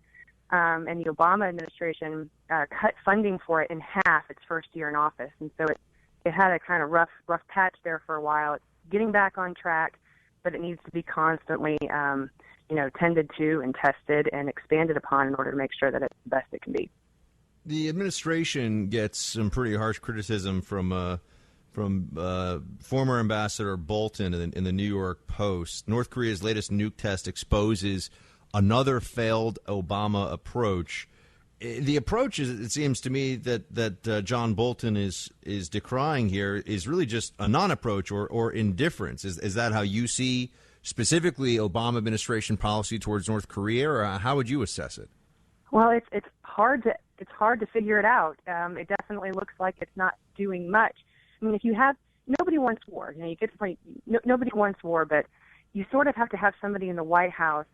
and the Obama administration cut funding for it in half its first year in office. And so it had a kind of rough patch there for a while. It's getting back on track, but it needs to be constantly tended to and tested and expanded upon in order to make sure that it's the best it can be. The administration gets some pretty harsh criticism from former Ambassador Bolton in the New York Post. North Korea's latest nuke test exposes another failed Obama approach. The approach, it seems to me, that John Bolton is decrying here is really just a non-approach or indifference. Is that how you see specifically Obama administration policy towards North Korea, or how would you assess it? Well, it's hard to figure it out. It definitely looks like it's not doing much. I mean, nobody wants war. You get to the point, nobody wants war, but you sort of have to have somebody in the White House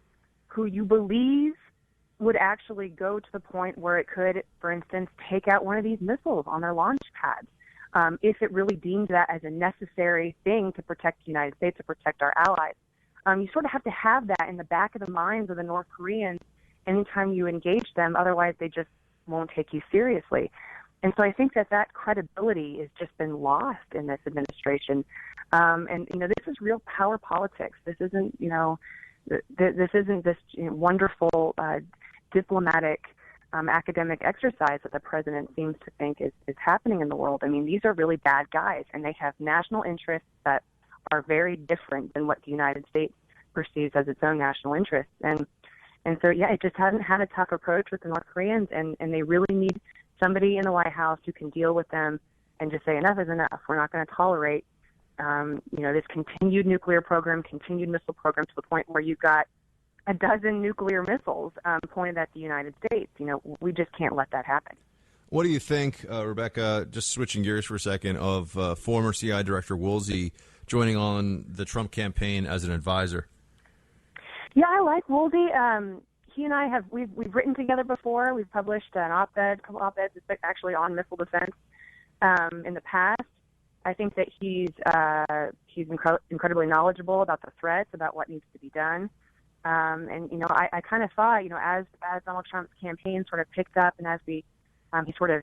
who you believe would actually go to the point where it could, for instance, take out one of these missiles on their launch pads. If it really deemed that as a necessary thing to protect the United States, to protect our allies. You sort of have to have that in the back of the minds of the North Koreans anytime you engage them. Otherwise, they just won't take you seriously. And so I think that credibility has just been lost in this administration. This is real power politics. This isn't, this isn't this wonderful diplomatic academic exercise that the president seems to think is happening in the world. I mean, these are really bad guys, and they have national interests that are very different than what the United States perceives as its own national interests. And so, it just hasn't had a tough approach with the North Koreans, and they really need somebody in the White House who can deal with them and just say enough is enough. We're not going to tolerate, this continued nuclear program, continued missile program to the point where you've got a dozen nuclear missiles pointed at the United States. We just can't let that happen. What do you think, Rebeccah, just switching gears for a second, of former CI Director Woolsey joining on the Trump campaign as an advisor? Yeah, I like Woolsey. He and I we've written together before. We've published a couple op-eds, actually on missile defense in the past. I think that he's incredibly knowledgeable about the threats, about what needs to be done. I kind of thought, as Donald Trump's campaign sort of picked up and as he sort of,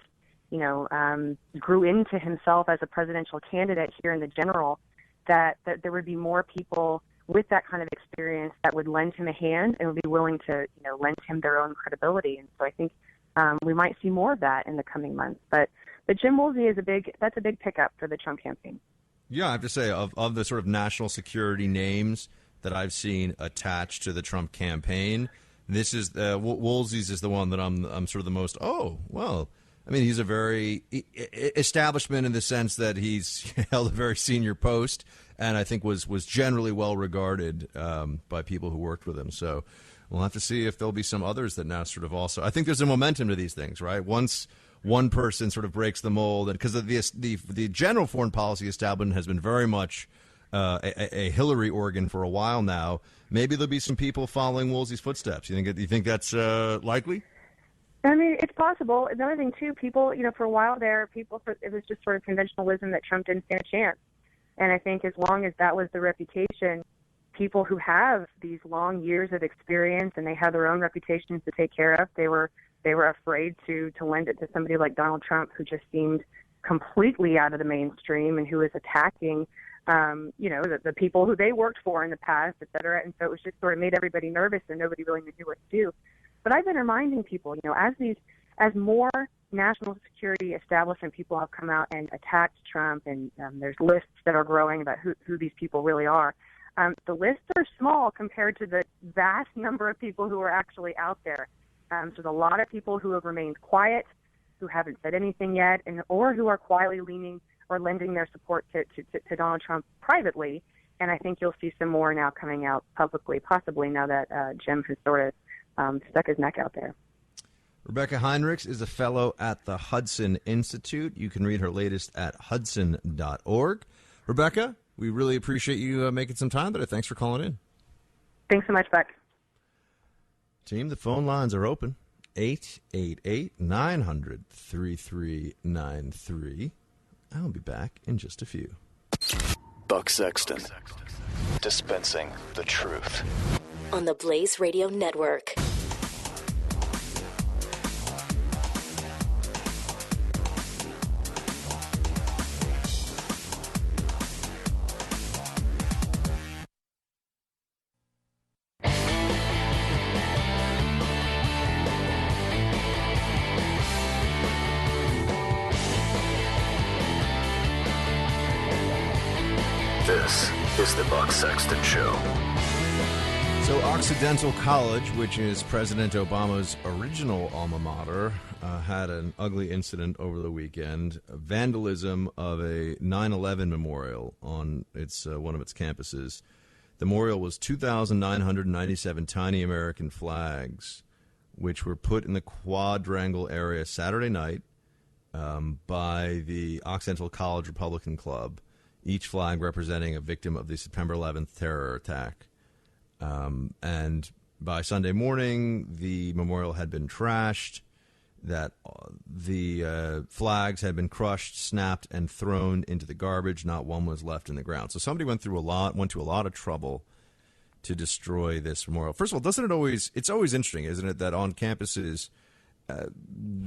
grew into himself as a presidential candidate here in the general, that there would be more people with that kind of experience that would lend him a hand and would be willing to, lend him their own credibility. And so I think we might see more of that in the coming months. But Jim Woolsey that's a big pickup for the Trump campaign. Yeah, I have to say, of the sort of national security names that I've seen attached to the Trump campaign, this is Woolsey's is the one that I'm sort of the most. Oh, well, I mean, he's a very establishment in the sense that he's held a very senior post, and I think was generally well regarded by people who worked with him. So we'll have to see if there'll be some others that now sort of also. I think there's a momentum to these things, right? Once one person sort of breaks the mold, and because of the general foreign policy establishment has been very much a Hillary organ for a while now. Maybe there'll be some people following Woolsey's footsteps. You think that's likely? I mean, it's possible. Another thing too, people, for a while there, it was just sort of conventional wisdom that Trump didn't stand a chance. And I think as long as that was the reputation, people who have these long years of experience and they have their own reputations to take care of, they were afraid to lend it to somebody like Donald Trump, who just seemed completely out of the mainstream and who was attacking the people who they worked for in the past, et cetera. And so it was just sort of made everybody nervous and nobody really knew what to do. But I've been reminding people, as more national security establishment people have come out and attacked Trump, and there's lists that are growing about who these people really are. The lists are small compared to the vast number of people who are actually out there. So there's a lot of people who have remained quiet, who haven't said anything yet, or who are quietly leaning or lending their support to Donald Trump privately. And I think you'll see some more now coming out publicly, possibly now that Jim has sort of stuck his neck out there. Rebeccah Heinrichs is a fellow at the Hudson Institute. You can read her latest at hudson.org. Rebeccah, we really appreciate you making some time today. Thanks for calling in. Thanks so much, Buck. Team, the phone lines are open. 888-900-3393. I'll be back in just a few. Buck Sexton, dispensing the truth. On the Blaze Radio Network. is the Buck Sexton Show. So Occidental College, which is President Obama's original alma mater, had an ugly incident over the weekend. Vandalism of a 9/11 memorial on its one of its campuses. The memorial was 2,997 tiny American flags, which were put in the quadrangle area Saturday night by the Occidental College Republican Club, each flag representing a victim of the September 11th terror attack. And by Sunday morning, the memorial had been trashed, that the flags had been crushed, snapped, and thrown into the garbage. Not one was left in the ground. So somebody went to a lot of trouble to destroy this memorial. First of all, it's always interesting, isn't it, that on campuses,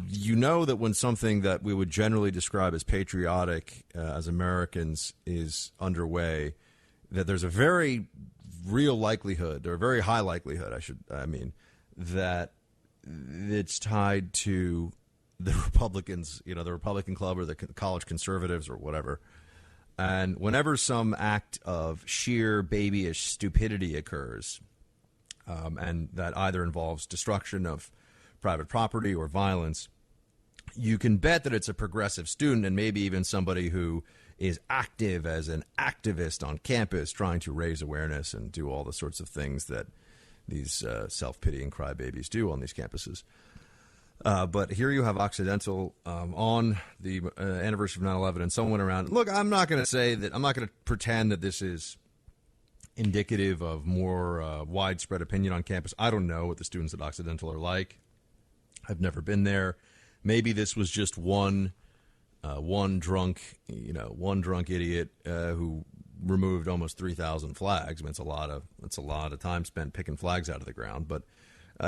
you know that when something that we would generally describe as patriotic as Americans is underway, that there's a very real likelihood, or a very high likelihood, that it's tied to the Republicans, the Republican Club or the college conservatives or whatever. And whenever some act of sheer babyish stupidity occurs, and that either involves destruction of private property or violence, you can bet that it's a progressive student, and maybe even somebody who is active as an activist on campus, trying to raise awareness and do all the sorts of things that these self-pitying crybabies do on these campuses. But here you have Occidental on the anniversary of 9/11, and someone around. Look, I'm not going to pretend that this is indicative of more widespread opinion on campus. I don't know what the students at Occidental are like. I've never been there. Maybe this was just one drunk idiot who removed almost 3,000 flags. I mean, it's a lot of time spent picking flags out of the ground. But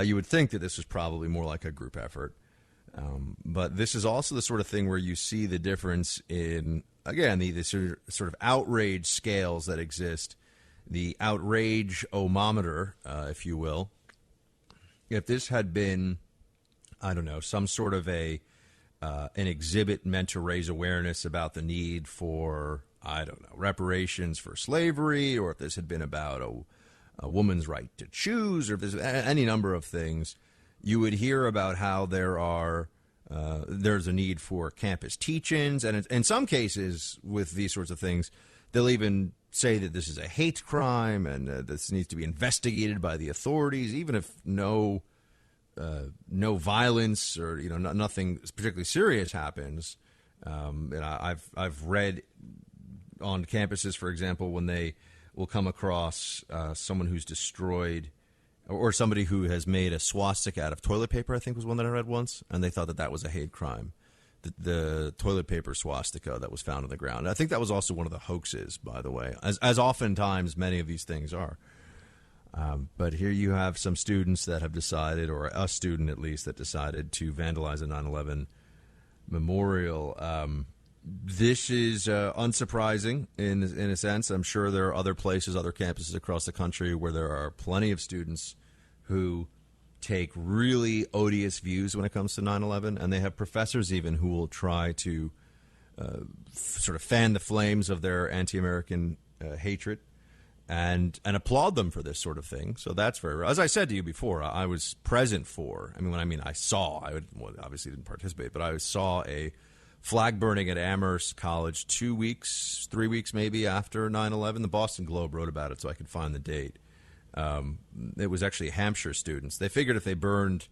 you would think that this was probably more like a group effort. But this is also the sort of thing where you see the difference in, again, the sort of outrage scales that exist, the outrage omometer, if you will. If this had been, I don't know, some sort of an exhibit meant to raise awareness about the need for, I don't know, reparations for slavery, or if this had been about a woman's right to choose, or if there's any number of things, you would hear about how there's a need for campus teach-ins, and in some cases with these sorts of things, they'll even say that this is a hate crime and this needs to be investigated by the authorities, even if no violence or nothing particularly serious happens. And I've read on campuses, for example, when they will come across someone who's destroyed, or somebody who has made a swastika out of toilet paper, I think was one that I read once, and they thought that was a hate crime. The toilet paper swastika that was found on the ground. I think that was also one of the hoaxes, by the way, as oftentimes many of these things are. But here you have some students that have decided, or a student at least, that decided to vandalize a 9/11 memorial. This is unsurprising in a sense. I'm sure there are other places, other campuses across the country where there are plenty of students who take really odious views when it comes to 9/11, and they have professors even who will try to sort of fan the flames of their anti-American hatred and applaud them for this sort of thing. So that's very rare. As I said to you before, I was present for, I saw, obviously didn't participate, but I saw a flag burning at Amherst College 3 weeks maybe after 9/11. The Boston Globe wrote about it, so I could find the date. It was actually Hampshire students. They figured if they burned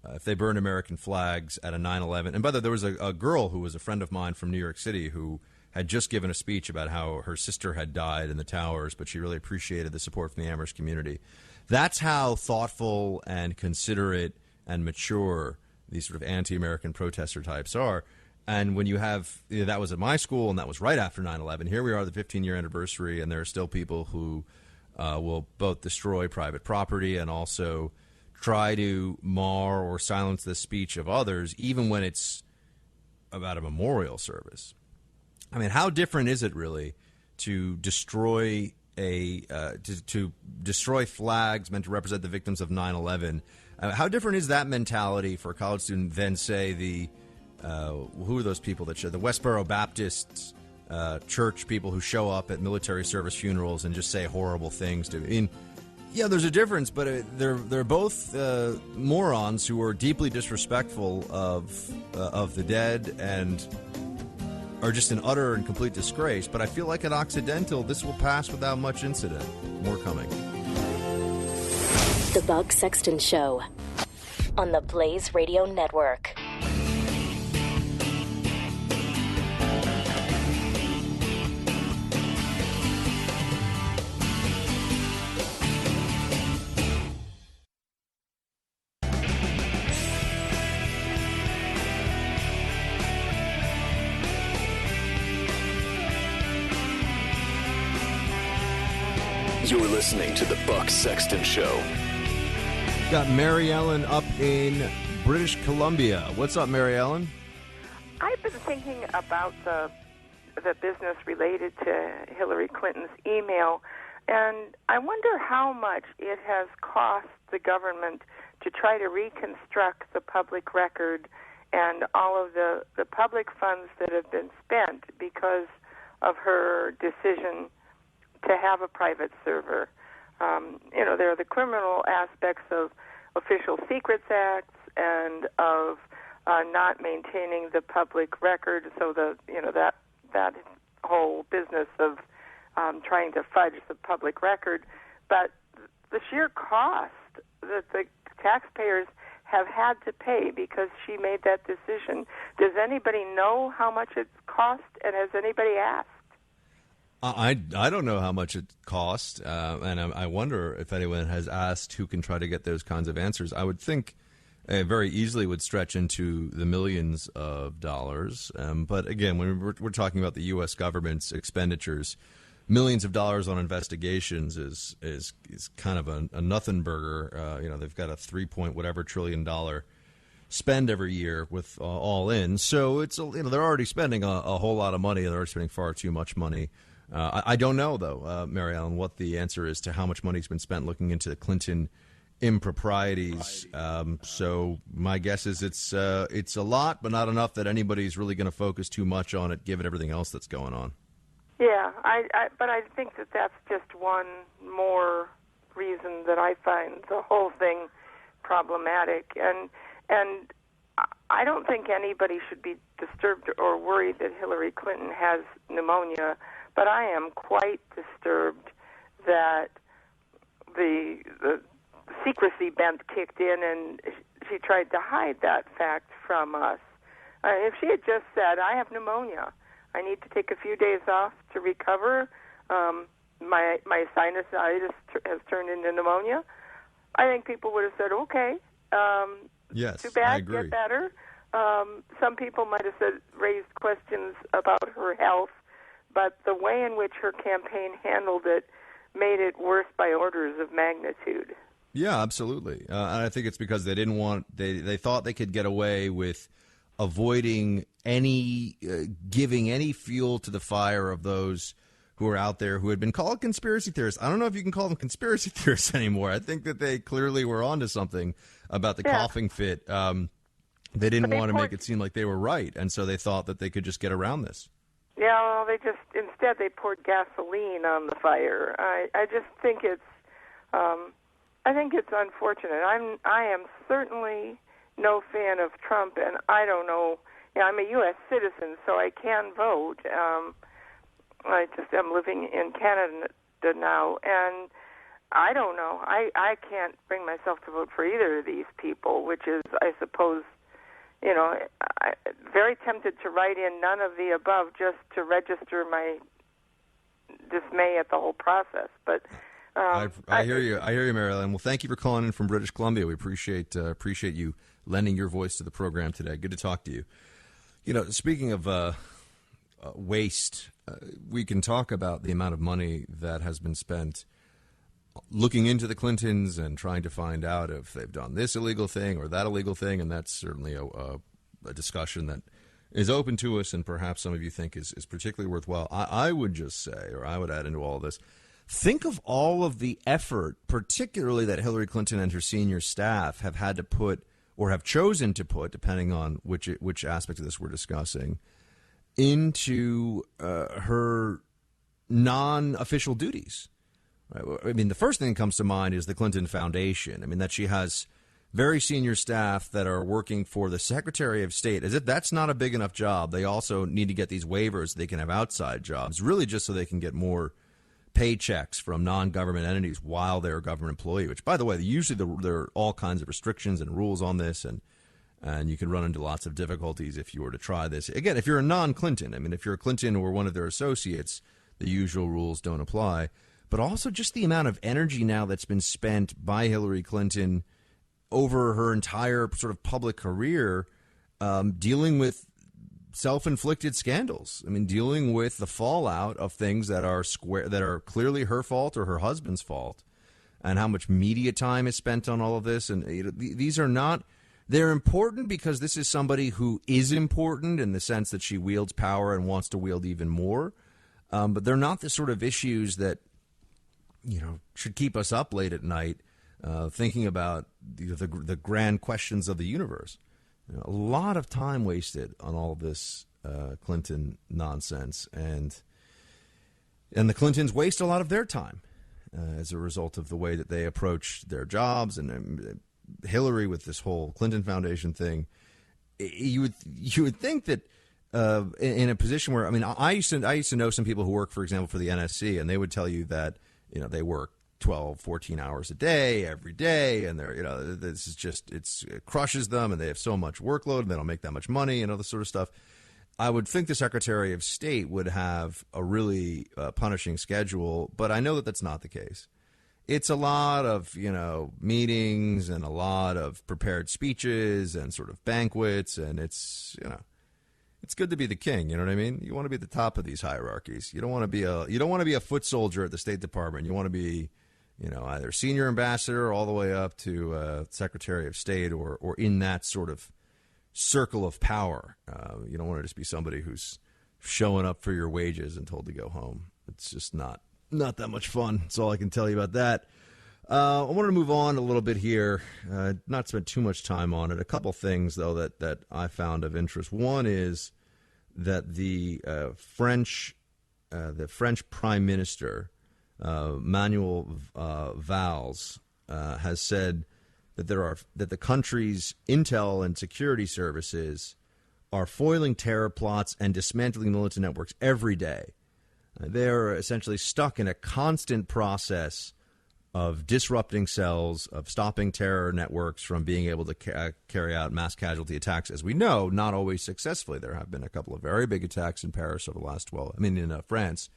American flags at a 9/11, and by the way, there was a girl who was a friend of mine from New York City who had just given a speech about how her sister had died in the towers, but she really appreciated the support from the Amherst community. That's how thoughtful and considerate and mature these sort of anti-American protester types are. And when you have, that was at my school, and that was right after 9/11. Here we are, the 15-year anniversary, and there are still people who will both destroy private property and also try to mar or silence the speech of others, even when it's about a memorial service. How different is it really to destroy to destroy flags meant to represent the victims of 9/11? How different is that mentality for a college student than, say, who are those people that show the Westboro Baptists church people who show up at military service funerals and just say horrible things to. I mean, yeah, there's a difference, but they're both morons who are deeply disrespectful of the dead and are just an utter and complete disgrace. But I feel like at Occidental, this will pass without much incident. More coming. The Buck Sexton Show on the Blaze Radio Network. You're listening to the Buck Sexton Show. Got Mary Ellen up in British Columbia. What's up, Mary Ellen? I've been thinking about the business related to Hillary Clinton's email, and I wonder how much it has cost the government to try to reconstruct the public record and all of the public funds that have been spent because of her decision to have a private server. There are the criminal aspects of Official Secrets Acts and of not maintaining the public record. So that whole business of trying to fudge the public record, but the sheer cost that the taxpayers have had to pay because she made that decision. Does anybody know how much it cost, and has anybody asked? I don't know how much it cost, and I wonder if anyone has asked who can try to get those kinds of answers. I would think very easily would stretch into the millions of dollars. But again, when we're talking about the U.S. government's expenditures, millions of dollars on investigations is kind of a nothing burger. They've got a $3 trillion spend every year with all in. So it's they're already spending a whole lot of money. They're already spending far too much money. I don't know, though, Mary Ellen, what the answer is to how much money's been spent looking into the Clinton improprieties. So my guess is it's a lot, but not enough that anybody's really going to focus too much on it, given everything else that's going on. Yeah, but I think that's just one more reason that I find the whole thing problematic. And I don't think anybody should be disturbed or worried that Hillary Clinton has pneumonia. But I am quite disturbed that the secrecy bent kicked in and she tried to hide that fact from us. If she had just said, I have pneumonia, I need to take a few days off to recover, my sinusitis has turned into pneumonia, I think people would have said, okay, yes, too bad, I agree. Get better. Some people might have raised questions about her health, but the way in which her campaign handled it made it worse by orders of magnitude. Yeah, absolutely. And I think it's because they didn't want they thought they could get away with avoiding giving any fuel to the fire of those who are out there who had been called conspiracy theorists. I don't know if you can call them conspiracy theorists anymore. I think that they clearly were onto something about the coughing fit. They didn't want to make it seem like they were right, and so they thought that they could just get around this. Yeah, well, instead they poured gasoline on the fire. I just think it's unfortunate. I am certainly no fan of Trump, and I don't know. I'm a U.S. citizen, so I can vote. I just am living in Canada now, and I don't know. I can't bring myself to vote for either of these people, which is, I suppose, very tempted to write in none of the above just to register my dismay at the whole process. But I hear you, Mary Ellen. Well, thank you for calling in from British Columbia. We appreciate you lending your voice to the program today. Good to talk to you. Speaking of waste, we can talk about the amount of money that has been spent looking into the Clintons and trying to find out if they've done this illegal thing or that illegal thing, and that's certainly a discussion that is open to us and perhaps some of you think is particularly worthwhile. I would just say, or I would add into all this, think of all of the effort, particularly that Hillary Clinton and her senior staff have had to put or have chosen to put, depending on which aspect of this we're discussing, into her non-official duties. Right? I mean, the first thing that comes to mind is the Clinton Foundation. I mean, that she has very senior staff that are working for the Secretary of State. As if that's not a big enough job, they also need to get these waivers so they can have outside jobs, really just so they can get more paychecks from non-government entities while they're a government employee, which, by the way, usually there are all kinds of restrictions and rules on this, and you can run into lots of difficulties if you were to try this. Again, if you're a non-Clinton, I mean, if you're a Clinton or one of their associates, the usual rules don't apply. But also just the amount of energy now that's been spent by Hillary Clinton over her entire sort of public career dealing with self-inflicted scandals. I mean, dealing with the fallout of things that are clearly her fault or her husband's fault, and how much media time is spent on all of this. And these are not... They're important because this is somebody who is important in the sense that she wields power and wants to wield even more. But they're not the sort of issues that, should keep us up late at night thinking about the grand questions of the universe. A lot of time wasted on all of this Clinton nonsense, and the Clintons waste a lot of their time as a result of the way that they approach their jobs. And Hillary, with this whole Clinton Foundation thing, you would think that in a position where, I mean, I used to know some people who work, for example, for the NSC, and they would tell you that they work 12, 14 hours a day, every day, and they're, this is just, it crushes them, and they have so much workload, and they don't make that much money, and all this sort of stuff. I would think the Secretary of State would have a really punishing schedule, but I know that that's not the case. It's a lot of, meetings and a lot of prepared speeches and sort of banquets, and it's good to be the king. You know what I mean? You want to be at the top of these hierarchies. You don't want to be a foot soldier at the State Department. You want to be, either senior ambassador all the way up to Secretary of State, or in that sort of circle of power. You don't want to just be somebody who's showing up for your wages and told to go home. It's just not that much fun. That's all I can tell you about that. I wanted to move on a little bit here, not spend too much time on it. A couple things, though, that I found of interest. One is that the French Prime Minister, Manuel Valls, has said that the country's intel and security services are foiling terror plots and dismantling militant networks every day. They're essentially stuck in a constant process of disrupting cells, of stopping terror networks from being able to carry out mass casualty attacks. As we know, not always successfully. There have been a couple of very big attacks in Paris over the last in France,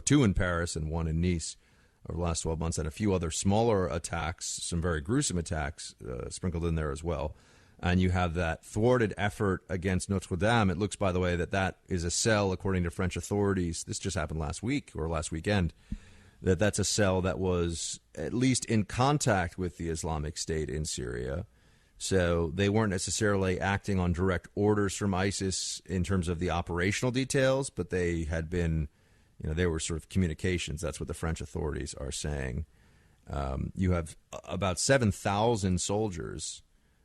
two in Paris and one in Nice over the last 12 months, and a few other smaller attacks, some very gruesome attacks sprinkled in there as well. And you have that thwarted effort against Notre Dame. It looks, by the way, that is a cell, according to French authorities. This just happened last week or last weekend. That's a cell that was at least in contact with the Islamic State in Syria. So they weren't necessarily acting on direct orders from ISIS in terms of the operational details, but they had been, they were sort of communications. That's what the French authorities are saying. You have about 7,000 soldiers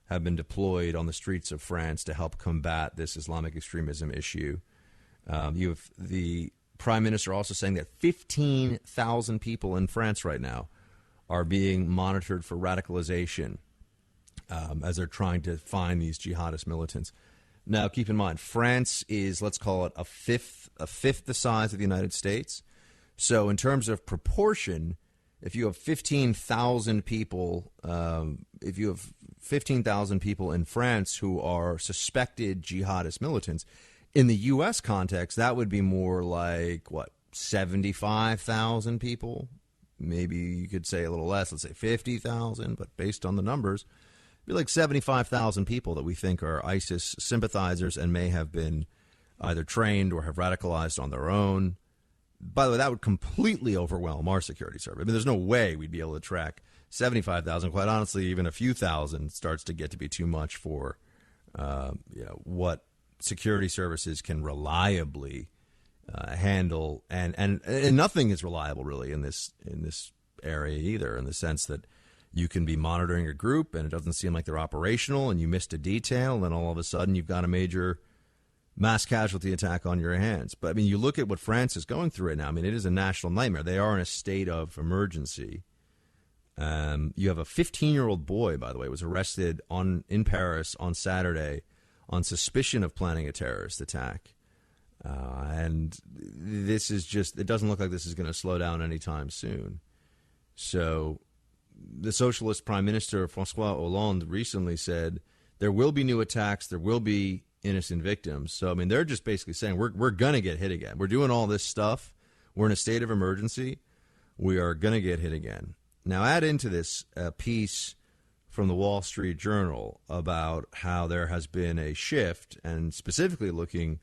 have been deployed on the streets of France to help combat this Islamic extremism issue. You have the Prime Minister also saying that 15,000 people in France right now are being monitored for radicalization as they're trying to find these jihadist militants. Now, keep in mind, France is, let's call it, a fifth the size of the United States. So in terms of proportion, if you have 15,000 people, in France who are suspected jihadist militants, in the U.S. context, that would be more like, 75,000 people? Maybe you could say a little less, let's say 50,000, but based on the numbers, it'd be like 75,000 people that we think are ISIS sympathizers and may have been either trained or have radicalized on their own. By the way, that would completely overwhelm our security service. I mean, there's no way we'd be able to track 75,000. Quite honestly, even a few thousand starts to get to be too much for what security services can reliably handle, and nothing is reliable really in this area either, in the sense that you can be monitoring a group and it doesn't seem like they're operational, and you missed a detail, and then all of a sudden you've got a major mass casualty attack on your hands. But, I mean, you look at what France is going through right now. I mean, it is a national nightmare. They are in a state of emergency. You have a 15-year-old boy, by the way, was arrested in Paris on Saturday on suspicion of planning a terrorist attack. And this is just, it doesn't look like this is going to slow down anytime soon. So the socialist prime minister, François Hollande, recently said there will be new attacks, there will be innocent victims. So, I mean, they're just basically saying we're going to get hit again. We're doing all this stuff. We're in a state of emergency. We are going to get hit again. Now, add into this a piece from the Wall Street Journal about how there has been a shift, and specifically looking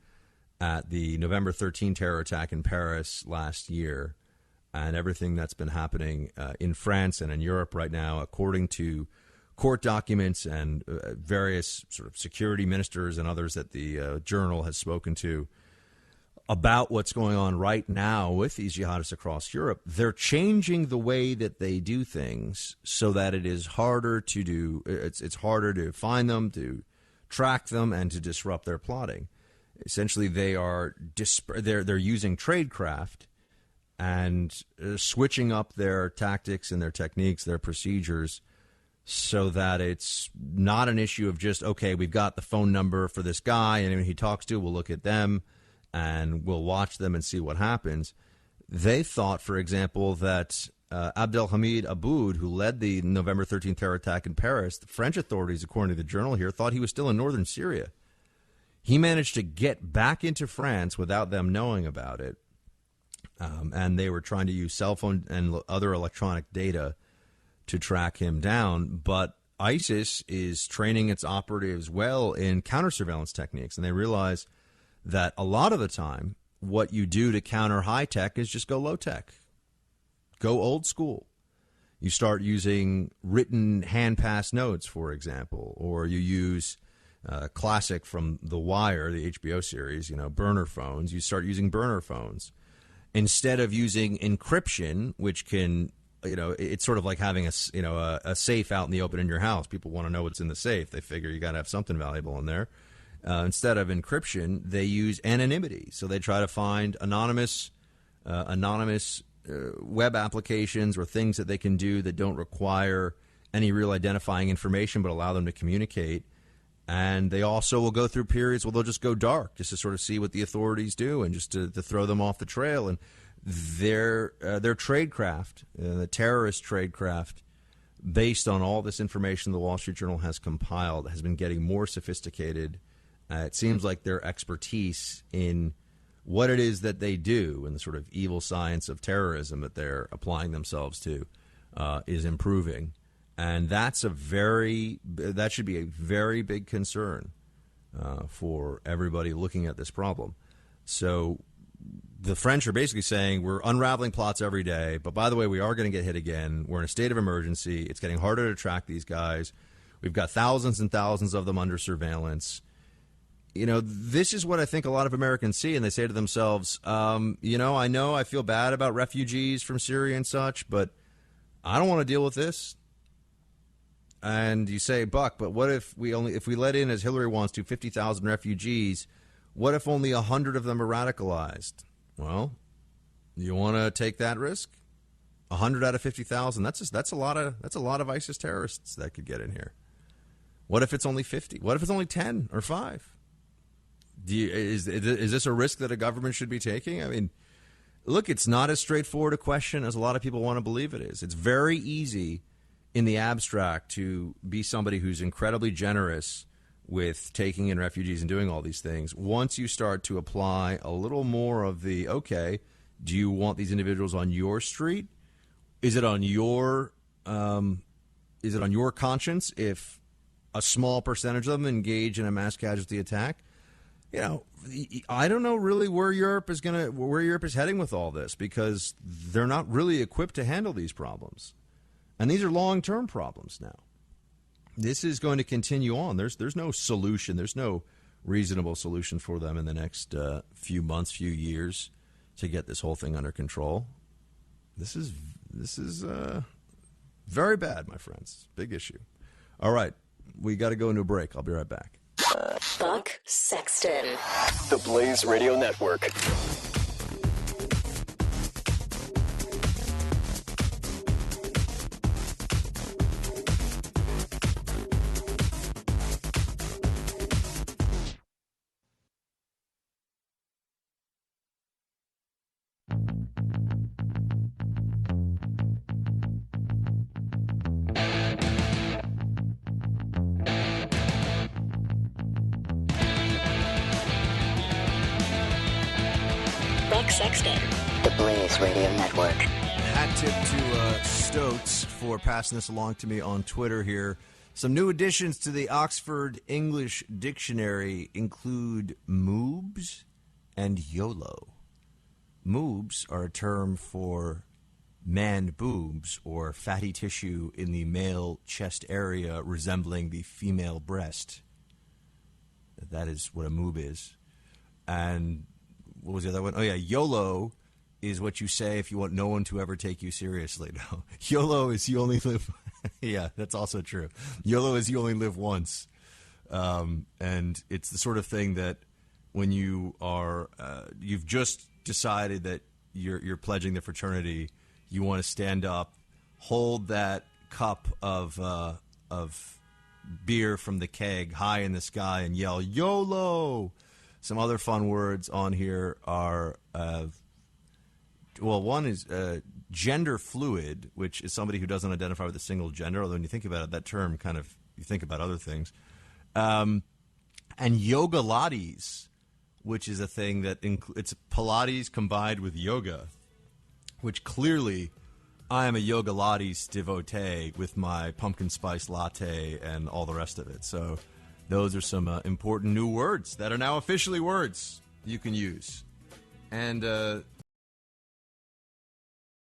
at the November 13 terror attack in Paris last year and everything that's been happening in France and in Europe right now, according to court documents and various sort of security ministers and others that the Journal has spoken to about what's going on right now with these jihadists across Europe. They're changing the way that they do things so that it is harder to do. It's harder to find them, to track them, and to disrupt their plotting. Essentially, they're using tradecraft and switching up their tactics and their techniques, their procedures, so that it's not an issue of just, okay, we've got the phone number for this guy, and when he talks to, we'll look at them and we'll watch them and see what happens. They thought, for example, that Abdelhamid Aboud, who led the November 13th terror attack in Paris, the French authorities, according to the Journal here, thought he was still in northern Syria. He managed to get back into France without them knowing about it, and they were trying to use cell phone and other electronic data to track him down. But ISIS is training its operatives well in counter-surveillance techniques, and they realize that a lot of the time, what you do to counter high-tech is just go low-tech. Go old school. You start using written hand-pass notes, for example, or you use classic from The Wire, the HBO series, burner phones. You start using burner phones. Instead of using encryption, which can, it's sort of like having a safe out in the open in your house. People want to know what's in the safe. They figure you got to have something valuable in there. Instead of encryption, they use anonymity. So they try to find anonymous web applications or things that they can do that don't require any real identifying information but allow them to communicate. And they also will go through periods where they'll just go dark just to sort of see what the authorities do and just to throw them off the trail. And their tradecraft, the terrorist tradecraft, based on all this information the Wall Street Journal has compiled, has been getting more sophisticated. It seems like their expertise in what it is that they do and the sort of evil science of terrorism that they're applying themselves to is improving. And that should be a very big concern for everybody looking at this problem. So the French are basically saying we're unraveling plots every day, but by the way, we are going to get hit again. We're in a state of emergency. It's getting harder to track these guys. We've got thousands and thousands of them under surveillance. This is what I think a lot of Americans see, and they say to themselves, I know I feel bad about refugees from Syria and such, but I don't want to deal with this. And you say, Buck, but what if we let in, as Hillary wants to, 50,000 refugees? What if only 100 of them are radicalized? Well, you want to take that risk? 100 out of 50,000. That's a lot of ISIS terrorists that could get in here. What if it's only 50? What if it's only 10 or 5? Is this a risk that a government should be taking? I mean, look, it's not as straightforward a question as a lot of people want to believe it is. It's very easy in the abstract to be somebody who's incredibly generous with taking in refugees and doing all these things. Once you start to apply a little more of the, okay, do you want these individuals on your street? Is it on your conscience if a small percentage of them engage in a mass casualty attack? I don't know really where Europe is heading with all this, because they're not really equipped to handle these problems. And these are long-term problems now. This is going to continue on. There's no solution. There's no reasonable solution for them in the next few months, few years to get this whole thing under control. This is very bad, my friends. Big issue. All right. We got to go into a break. I'll be right back. Buck Sexton. The Blaze Radio Network. Buck Sexton. The Blaze Radio Network. Hat tip to Stoats for passing this along to me on Twitter here. Some new additions to the Oxford English Dictionary include moobs and YOLO. Moobs are a term for man boobs or fatty tissue in the male chest area resembling the female breast. That is what a moob is. And what was the other one? Oh, yeah, YOLO is what you say if you want no one to ever take you seriously. No, YOLO is you only live. Yeah, that's also true. YOLO is you only live once. And it's the sort of thing that when you are, you've just decided that you're pledging the fraternity, you want to stand up, hold that cup of beer from the keg high in the sky and yell, YOLO! Some other fun words on here are, one is gender fluid, which is somebody who doesn't identify with a single gender, although when you think about it, that term kind of, you think about other things. And yoga lattes, which is a thing that, it's Pilates combined with yoga, which clearly I am a yoga lattes devotee with my pumpkin spice latte and all the rest of it. So those are some important new words that are now officially words you can use. And